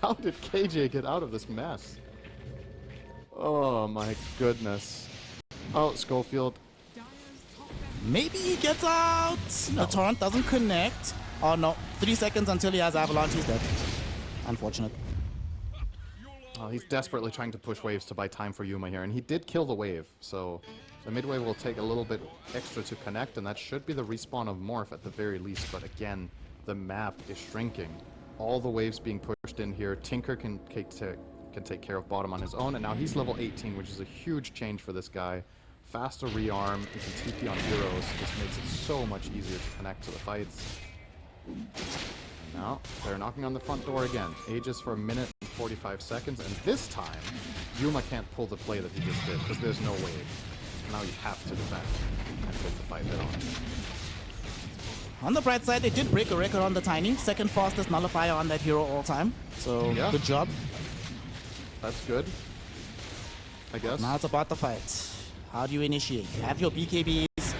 How did KJ get out of this mess? Oh my goodness. Oh, Schofield. Maybe he gets out. No. The torrent doesn't connect. Oh no, 3 seconds until he has Avalanche, he's dead. Unfortunate. Oh, he's desperately trying to push waves to buy time for Yuma here, and he did kill the wave, so the mid wave will take a little bit extra to connect, and that should be the respawn of Morph at the very least, but again, the map is shrinking. All the waves being pushed in here. Tinker can take care of bottom on his own, and now he's level 18, which is a huge change for this guy. Faster rearm, he can TP on heroes, this makes it so much easier to connect to the fights. Now, they're knocking on the front door again. Ages for 1 minute and 45 seconds, and this time, Yuma can't pull the play that he just did, because there's no wave. Now you have to defend and take the fight head on. On the bright side, they did break a record on the Tiny. Second fastest nullifier on that hero all time. So, yeah. Good job. That's good, I guess. Now it's about the fight. How do you initiate? You have your BKBs.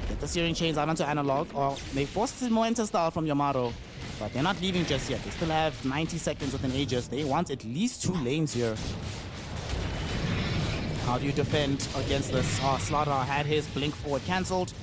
Get the Searing Chains out onto Analog, or they force more style from Yamato. But they're not leaving just yet. They still have 90 seconds with an Aegis. They want at least 2 lanes here. How do you defend against this? Slaughter had his blink forward cancelled.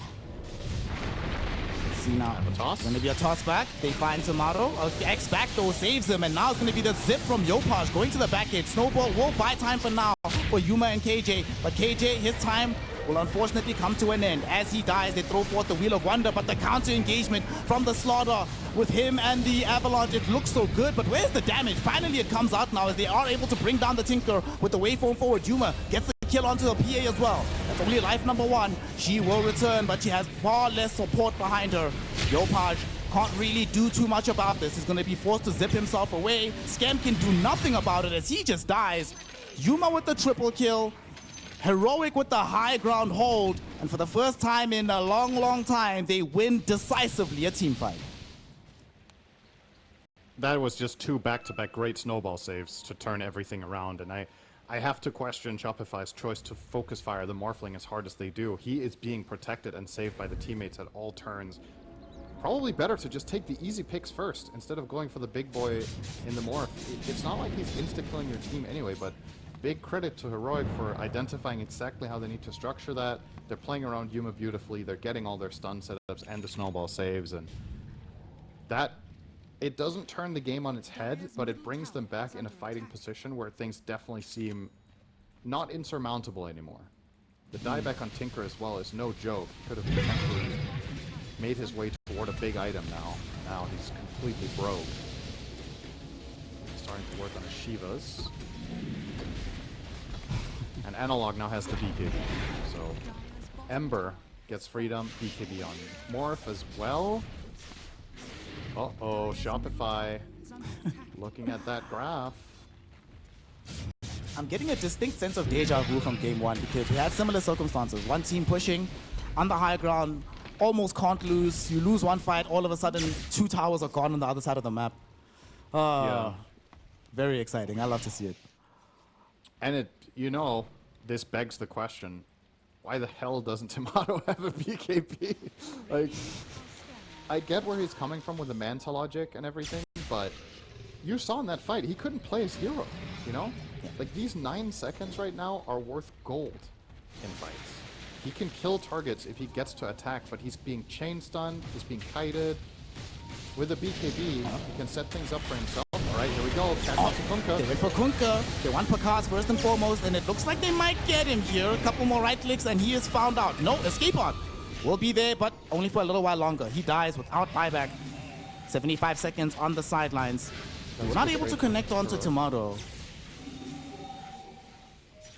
Let's see now. Toss. Going to be a toss back. They find Tomato. X back though saves him, and now it's going to be the zip from Yopaj going to the back edge. Snowball will buy time for now for Yuma and KJ, but KJ, his time will unfortunately come to an end. As he dies, they throw forth the Wheel of Wonder, but the counter engagement from the Slaughter with him and the Avalanche, it looks so good, but where's the damage? Finally it comes out now as they are able to bring down the Tinker with the waveform forward. Yuma gets the kill onto the PA as well. That's only life number 1. She will return, but she has far less support behind her. Yopaj can't really do too much about this. He's going to be forced to zip himself away. Scam can do nothing about it as he just dies. Yuma with the triple kill. Heroic with the high ground hold. And for the first time in a long, long time, they win decisively a team fight. That was just two back-to-back great snowball saves to turn everything around, and I have to question Shopify's choice to focus fire the Morphling as hard as they do. He is being protected and saved by the teammates at all turns. Probably better to just take the easy picks first instead of going for the big boy in the Morph. It's not like he's insta-killing your team anyway, but big credit to Heroic for identifying exactly how they need to structure that. They're playing around Yuma beautifully, they're getting all their stun setups and the snowball saves, and that... It doesn't turn the game on its head, but it brings them back in a fighting position where things definitely seem not insurmountable anymore. The dieback on Tinker as well is no joke. Could have potentially made his way toward a big item now. Now he's completely broke. Starting to work on his Shivas. And Analog now has the BKB. So Ember gets freedom, BKB on Morph as well. Uh-oh, Shopify looking at that graph. I'm getting a distinct sense of deja vu from game one because we had similar circumstances. One team pushing on the high ground, almost can't lose. You lose one fight, all of a sudden 2 towers are gone on the other side of the map. Yeah. Very exciting. I love to see it. And it, you know, this begs the question, why the hell doesn't Tomato have a BKB? Like, I get where he's coming from with the Manta logic and everything, but you saw in that fight, he couldn't play his hero, you know? Like, these 9 seconds right now are worth gold in fights. He can kill targets if he gets to attack, but he's being chain stunned, he's being kited. With a BKB, he can set things up for himself. Alright, here we go. Catch to Kunkka. They went for Kunkka. They want Pakaz first and foremost, and it looks like they might get him here. A couple more right clicks, and he is found out. No, escape pod will be there, but only for a little while longer. He dies without buyback. 75 seconds on the sidelines. We're not able to connect onto Tomato.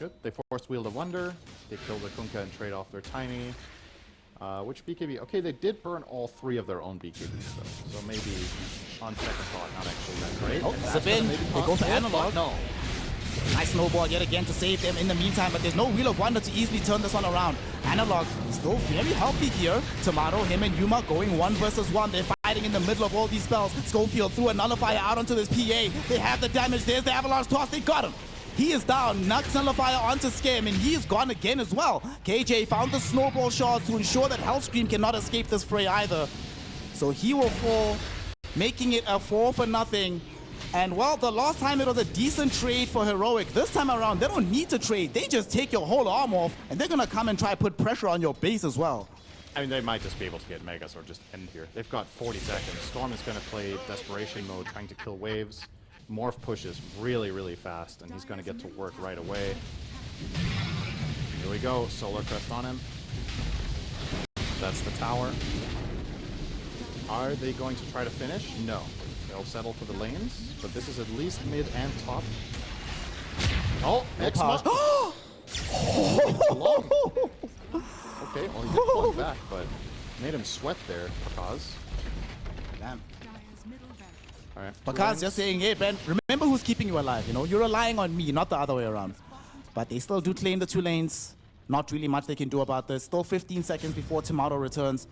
Good. They forced Wheel of Wonder. They kill the Kunkka and trade off their Tiny. Which BKB? Okay, they did burn all 3 of their own BKBs, though. So maybe, on second thought, not actually that great. Oh, zip in. They go for Analog. No. Nice snowball yet again to save them in the meantime, but there's no Wheel of Wonder to easily turn this one around. Analog still very healthy here. Tomato, him and Yuma going 1 versus 1. They're fighting in the middle of all these spells. Schofield threw a nullifier out onto this PA. They have the damage. There's the avalanche toss. They got him. He is down. Knocks nullifier onto Scam, and he is gone again as well. KJ found the snowball shards to ensure that Hellscream cannot escape this fray either. So he will fall, making it a 4-0. And well, the last time it was a decent trade for Heroic. This time around, they don't need to trade. They just take your whole arm off, and they're gonna come and try to put pressure on your base as well. I mean, they might just be able to get Megas or just end here. They've got 40 seconds. Storm is going to play Desperation mode, trying to kill waves. Morph pushes really, really fast, and he's going to get to work right away. Here we go. Solar Crest on him. That's the tower. Are they going to try to finish? No. They'll settle for the lanes, but this is at least mid and top. Oh, Xma! Long. Okay, well, he did pull it back, but made him sweat there, Pakaz. Damn. All right. Pakaz just saying, hey, Ben, remember who's keeping you alive, you know? You're relying on me, not the other way around. But they still do claim the 2 lanes. Not really much they can do about this. Still 15 seconds before Tomato returns.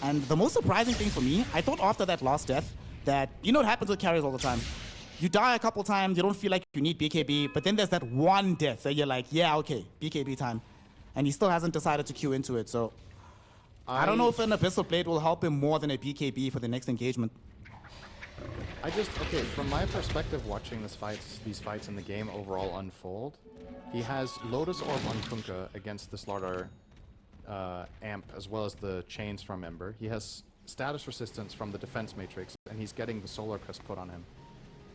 And the most surprising thing for me, I thought after that last death, that, you know what happens with carries all the time. You die a couple times, you don't feel like you need BKB, but then there's that one death that you're like, yeah, okay, BKB time. And he still hasn't decided to queue into it, so I don't know if an Abyssal Blade will help him more than a BKB for the next engagement. Okay, from my perspective, watching these fights in the game overall unfold, he has Lotus Orb on Kunkka against the Slardar amp, as well as the chains from Ember. He has status resistance from the defense matrix, and he's getting the Solar Crest put on him.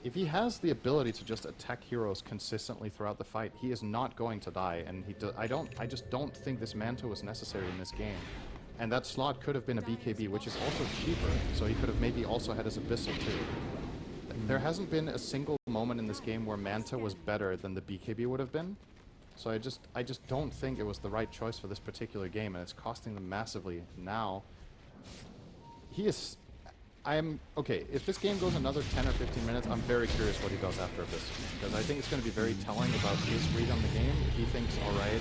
If he has the ability to just attack heroes consistently throughout the fight, he is not going to die, and I just don't think this Manta was necessary in this game. And that slot could have been a BKB, which is also cheaper, so he could have maybe also had his Abyssal too. There hasn't been a single moment in this game where Manta was better than the BKB would have been. So I just don't think it was the right choice for this particular game, and it's costing them massively now. I'm okay. If this game goes another 10 or 15 minutes, I'm very curious what he does after this, because I think it's going to be very telling about his read on the game. If he thinks, all right,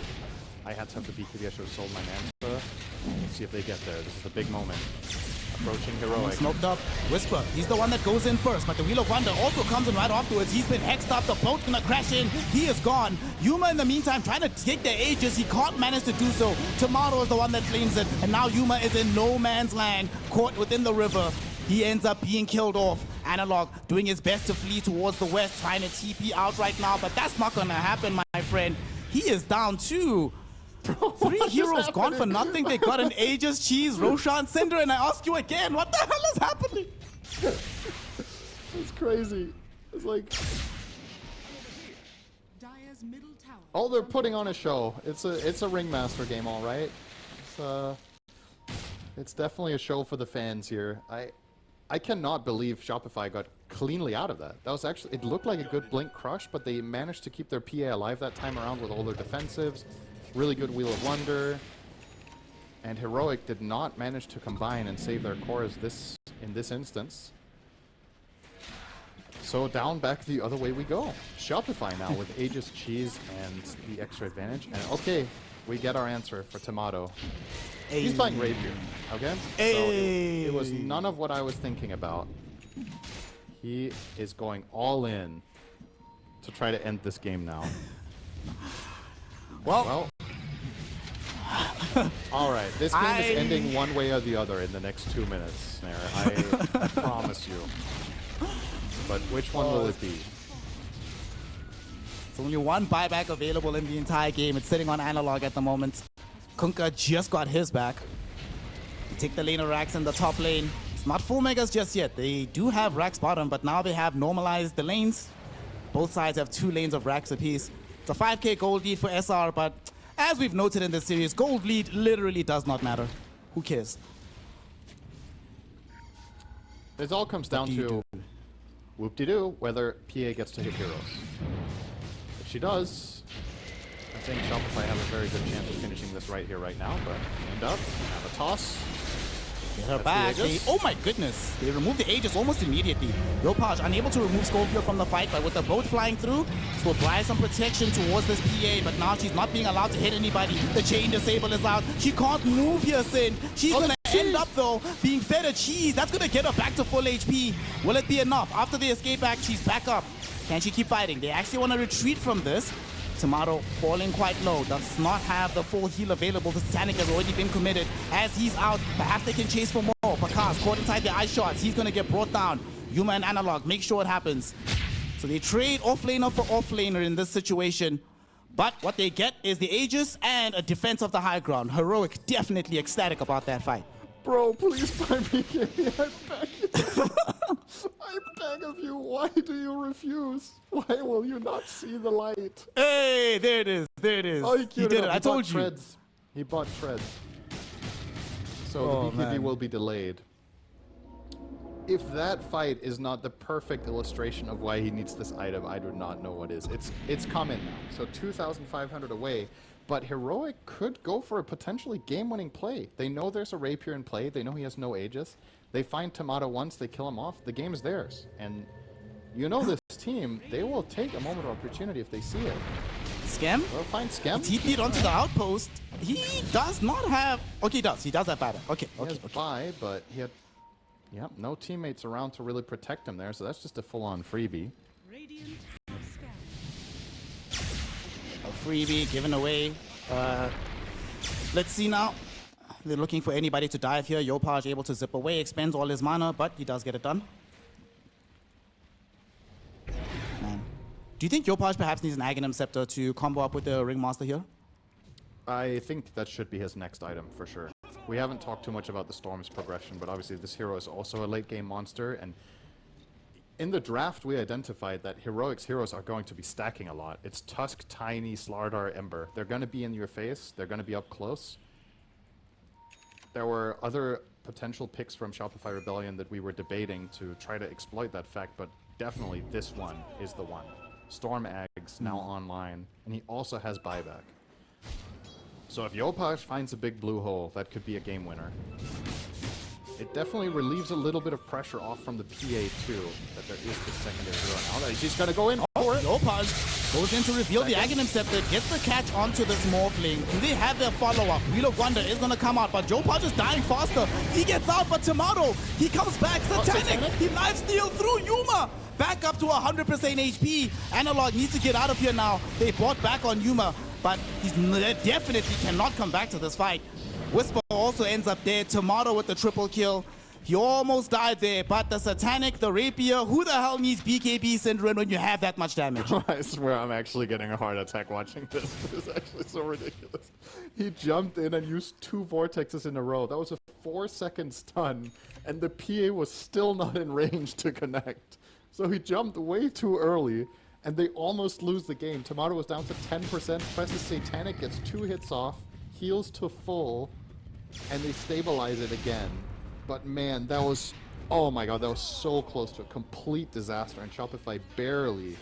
I had to have the BKB, I should have sold my Mantra. Let's see if they get there. This is the big moment. Approaching Heroic. Smoked up. Whisper, he's the one that goes in first, but the Wheel of Wonder also comes in right afterwards. He's been hexed up. The boat's gonna crash in. He is gone. Yuma, in the meantime, trying to take their Aegis. He can't manage to do so. Tomato is the one that claims it, and now Yuma is in no man's land, caught within the river. He ends up being killed off. Analog doing his best to flee towards the west, trying to TP out right now, but that's not gonna happen, my friend. He is down too. Bro, 3 heroes gone for nothing. They got an Aegis, Cheese, Roshan, Cinder, and I ask you again, what the hell is happening? It's crazy. It's like, Dire's middle tower. oh, they're putting on a show. It's a Ringmaster game, all right. It's definitely a show for the fans here. I cannot believe Shopify got cleanly out of that. That was actually, it looked like a good Blink Crush, but they managed to keep their PA alive that time around with all their defensives. Really good Wheel of Wonder. And Heroic did not manage to combine and save their cores in this instance. So down back the other way we go. Shopify now with Aegis, Cheese, and the extra advantage. And okay, we get our answer for Tomato. He's playing Rapier, okay? So it was none of what I was thinking about. He is going all in to try to end this game now. Well all right, this game is ending one way or the other in the next 2 minutes, Snare. I promise you. But which one will it be? There's only one buyback available in the entire game. It's sitting on Analog at the moment. Kunkka just got his back. They take the lane of Rax in the top lane. It's not full megas just yet. They do have Rax bottom, but now they have normalized the lanes. Both sides have 2 lanes of Rax apiece. It's a 5k gold lead for SR, but as we've noted in this series, gold lead literally does not matter. Who cares? It all comes down to whoop-de-doo, whether PA gets to hit heroes. If she does, I think Shopify have a very good chance of finishing this right here, right now, but end up, have a toss. Get her back. Oh my goodness. They remove the Aegis almost immediately. Yopaj unable to remove Scorpio from the fight, but with the boat flying through, this will provide some protection towards this PA, but now she's not being allowed to hit anybody. The chain disable is out. She can't move here, Sin. She's gonna end up though being fed a cheese. That's gonna get her back to full HP. Will it be enough? After the escape act, she's back up. Can she keep fighting? They actually want to retreat from this. Tomato falling quite low, does not have the full heal available. The Titanic has already been committed. As he's out, perhaps they can chase for more. Pakas caught inside the ice shots. He's going to get brought down. Yuma and Analog, make sure it happens. So they trade offlaner for offlaner in this situation. But what they get is the Aegis and a defense of the high ground. Heroic definitely ecstatic about that fight. Bro, please buy BKB. I beg you. I beg of you. Why do you refuse? Why will you not see the light? Hey, there it is. There it is. Oh, he did it. I told you. Treads. He bought treads. So the BKB will be delayed. If that fight is not the perfect illustration of why he needs this item, I do not know what is. It's coming now. So 2,500 away. But Heroic could go for a potentially game-winning play. They know there's a Rapier in play. They know he has no Aegis. They find Tomato once, they kill him off. The game is theirs. And you know this team, they will take a moment of opportunity if they see it. Scam? They'll find Scam. He TP'd onto the outpost. He does not have... Okay, he does. He does have battle. Okay, He has buy, but he had... Yep, no teammates around to really protect him there, so that's just a full-on freebie. Radiant scan. A freebie given away. Let's see now. They're looking for anybody to dive here. Yopaj able to zip away, expends all his mana, but he does get it done. Man. Do you think Yopaj perhaps needs an Aghanim Scepter to combo up with the Ringmaster here? I think that should be his next item, for sure. We haven't talked too much about the Storm's progression, but obviously this hero is also a late-game monster, and in the draft, we identified that Heroic's heroes are going to be stacking a lot. It's Tusk, Tiny, Slardar, Ember. They're going to be in your face. They're going to be up close. There were other potential picks from Shopify Rebellion that we were debating to try to exploit that fact, but definitely this one is the one. Storm Eggs now online, and he also has buyback. So if Yopaj finds a big blue hole, that could be a game winner. it definitely relieves a little bit of pressure off from the PA too, that there is the secondary hero now that he's gonna go in for it. Yopaj goes in to reveal the Aghanim Scepter, gets the catch onto this Morphling. Do they have their follow-up? Wheel of Wonder is gonna come out, but Yopaj is dying faster. He gets out, but Tomato, he comes back. Satanic, he lifesteal through Yuma. Back up to 100% HP. Analog needs to get out of here now. They bought back on Yuma, but he definitely cannot come back to this fight. Whisper also ends up there. Tomato with the triple kill. He almost died there, but the Satanic, the Rapier, who the hell needs BKB syndrome when you have that much damage? I swear I'm actually getting a heart attack watching this. It's actually so ridiculous. He jumped in and used 2 vortexes in a row. That was a 4-second stun, and the PA was still not in range to connect. So he jumped way too early, and they almost lose the game. Tomato was down to 10%, presses Satanic, gets 2 hits off, heals to full, and they stabilize it again. But man, that was, oh my god, that was so close to a complete disaster, and Shopify barely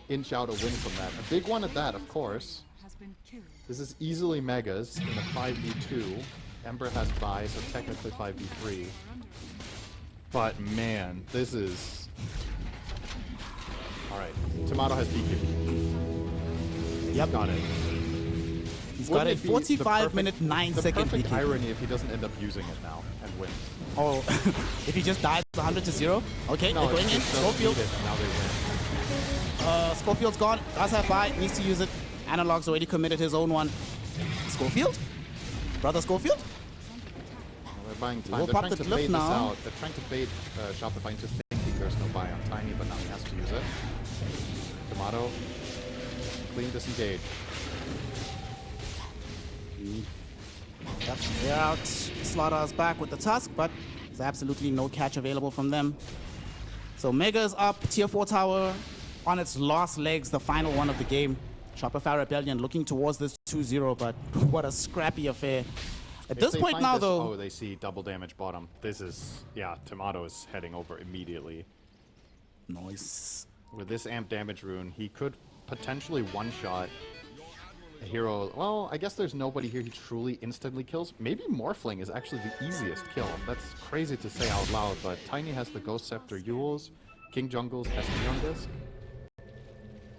inch out a win from that. A big one at that, of course. Has been killed. This is easily Megas in a 5v2. Ember has buy, so technically 5v3. But man, this is... Alright, Tomato has BKB. Yep. Got it. He's got a 45-minute, 9-second The perfect BKB. irony if he doesn't end up using it now and wins. Oh, if he just dies 100-0. Okay, No, they're going in. it's just Schofield. needed, and now they win. Schofield's gone. Does have buy. Needs to use it. Analog's already committed his own one. Schofield? Brother Schofield? Well, they're buying time. We'll They're pop trying the to clip bait now. this out. They're trying to bait Shopify into thinking there's no buy on Tiny, but now he has to use it. Tomato. Clean disengage. Yep, they're out. Slaughter is back with the Tusk, but there's absolutely no catch available from them. So Mega is up, tier 4 tower on its last legs, the final one of the game. Shopify Rebellion looking towards this 2-0, but what a scrappy affair. At If this they point find now, this- though, Oh, they see double damage bottom. This is, yeah, Tomato is heading over immediately. nice. With this amp damage rune, he could potentially one-shot a hero. Well, I guess there's nobody here he truly instantly kills. Maybe Morphling is actually the easiest kill. That's crazy to say out loud, but Tiny has the Ghost Scepter Yules. King Jungles has Neon Disc.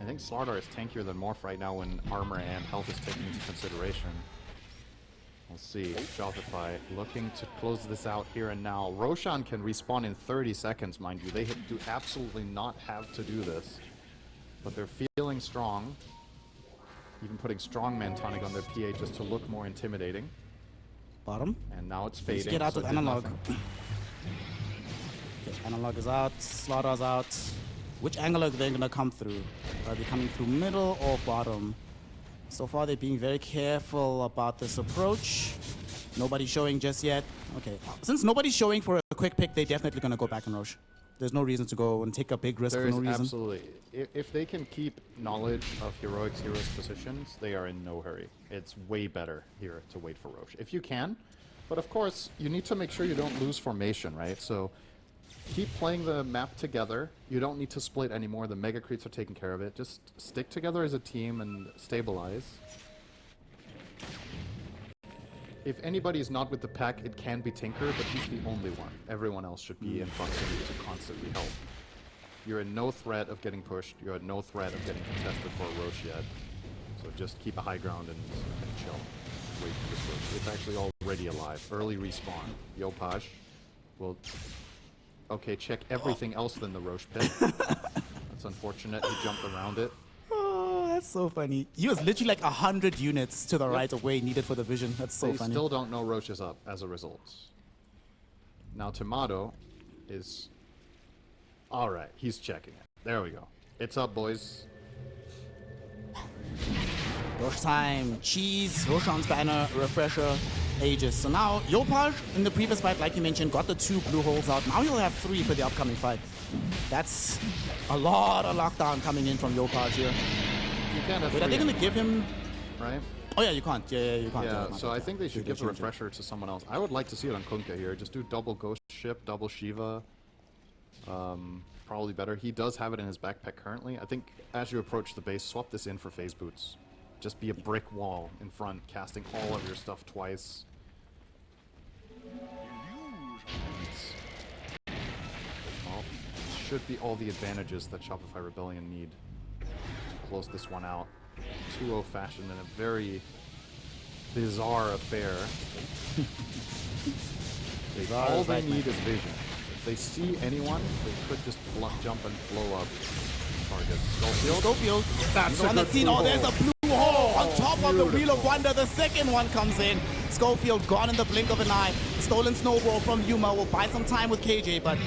I think Slardar is tankier than Morph right now when armor and health is taken into consideration. We'll see. Shopify looking to close this out here and now. Roshan can respawn in 30 seconds, mind you. They do absolutely not have to do this. But they're feeling strong. Even putting Strongman Tonic on their PA just to look more intimidating. Bottom. And now it's Let's fading. get out so with it did Analog. nothing. Okay, Analog is out. Slaughter's out. Which angle are they going to come through? Are they coming through middle or bottom? So far, they're being very careful about this approach. Nobody showing just yet. Okay, since nobody's showing for a quick pick, they're definitely going to go back and Roche. There's no reason to go and take a big risk There for is no reason. absolutely. If they can keep knowledge of Heroic's heroes' positions, they are in no hurry. It's way better here to wait for Roche. If you can. But of course, you need to make sure you don't lose formation, right? So keep playing the map together. You don't need to split anymore. The Mega Creeps are taking care of it. Just stick together as a team and stabilize. If anybody is not with the pack, it can be Tinker, but he's the only one. Everyone else should be in proximity to constantly help. You're in no threat of getting pushed. You're at no threat of getting contested for a Roche yet. So just keep a high ground and chill. Wait for this Roche. It's actually already alive. Early respawn. Yopaj will... Okay, check everything else than the Roche pit. That's unfortunate. He jumped around it. Oh, that's so funny. He was literally like 100 units to the right of where he needed for the vision. That's so They funny. still don't know Roche is up as a result. Now Tomato is... Alright, he's checking it. There we go. It's up, boys. Roche time, cheese, Roshan's banner, refresher, Aegis. So now, Yopaj in the previous fight, like you mentioned, got the 2 blue holes out. Now he'll have 3 for the upcoming fight. That's a lot of lockdown coming in from Yopaj here. You can't have Wait, are they three, going to give him... right? Oh yeah, you can't. Yeah, you can't. Yeah, you so I can't. think they should They give the change it. refresher to someone else. I would like to see it on Kunkka here. Just do double Ghost Ship, double Shiva. Probably better. He does have it in his backpack currently. I think as you approach the base, swap this in for phase boots. Just be a brick wall in front, casting all of your stuff twice. should be all the advantages that Shopify Rebellion need to close this one out. 2-0 fashion in a very bizarre affair. All they need is vision. If they see anyone, they could just jump and blow up targets. Schofield, that's on the scene. Oh, there's a blue hole on top of the Wheel of Wonder. The second one comes in. Schofield gone in the blink of an eye. Stolen snowball from Yuma will buy some time with KJ, but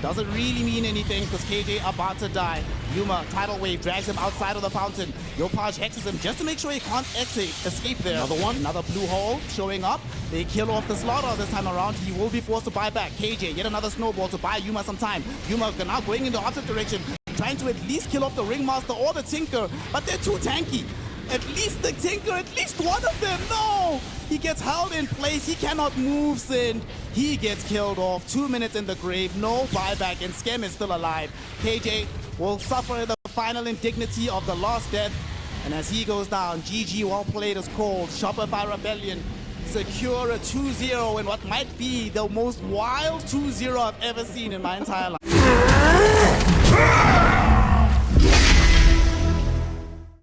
doesn't really mean anything because KJ about to die. Yuma, tidal wave, drags him outside of the fountain. Yopaj hexes him just to make sure he can't escape there. Another one. Another blue hole showing up. They kill off the Slaughter this time around. He will be forced to buy back. KJ, yet another snowball to buy Yuma some time. Yuma now going in the opposite direction, trying to at least kill off the Ringmaster or the Tinker, but they're too tanky. At least the Tinker, at least one of them. No! He gets held in place. He cannot move, Sind. He gets killed off. 2 minutes in the grave. No buyback, and Skem is still alive. KJ will suffer the final indignity of the last death. And as he goes down, GG, well played is called. Shopify Rebellion secure a 2-0 in what might be the most wild 2-0 I've ever seen in my entire life.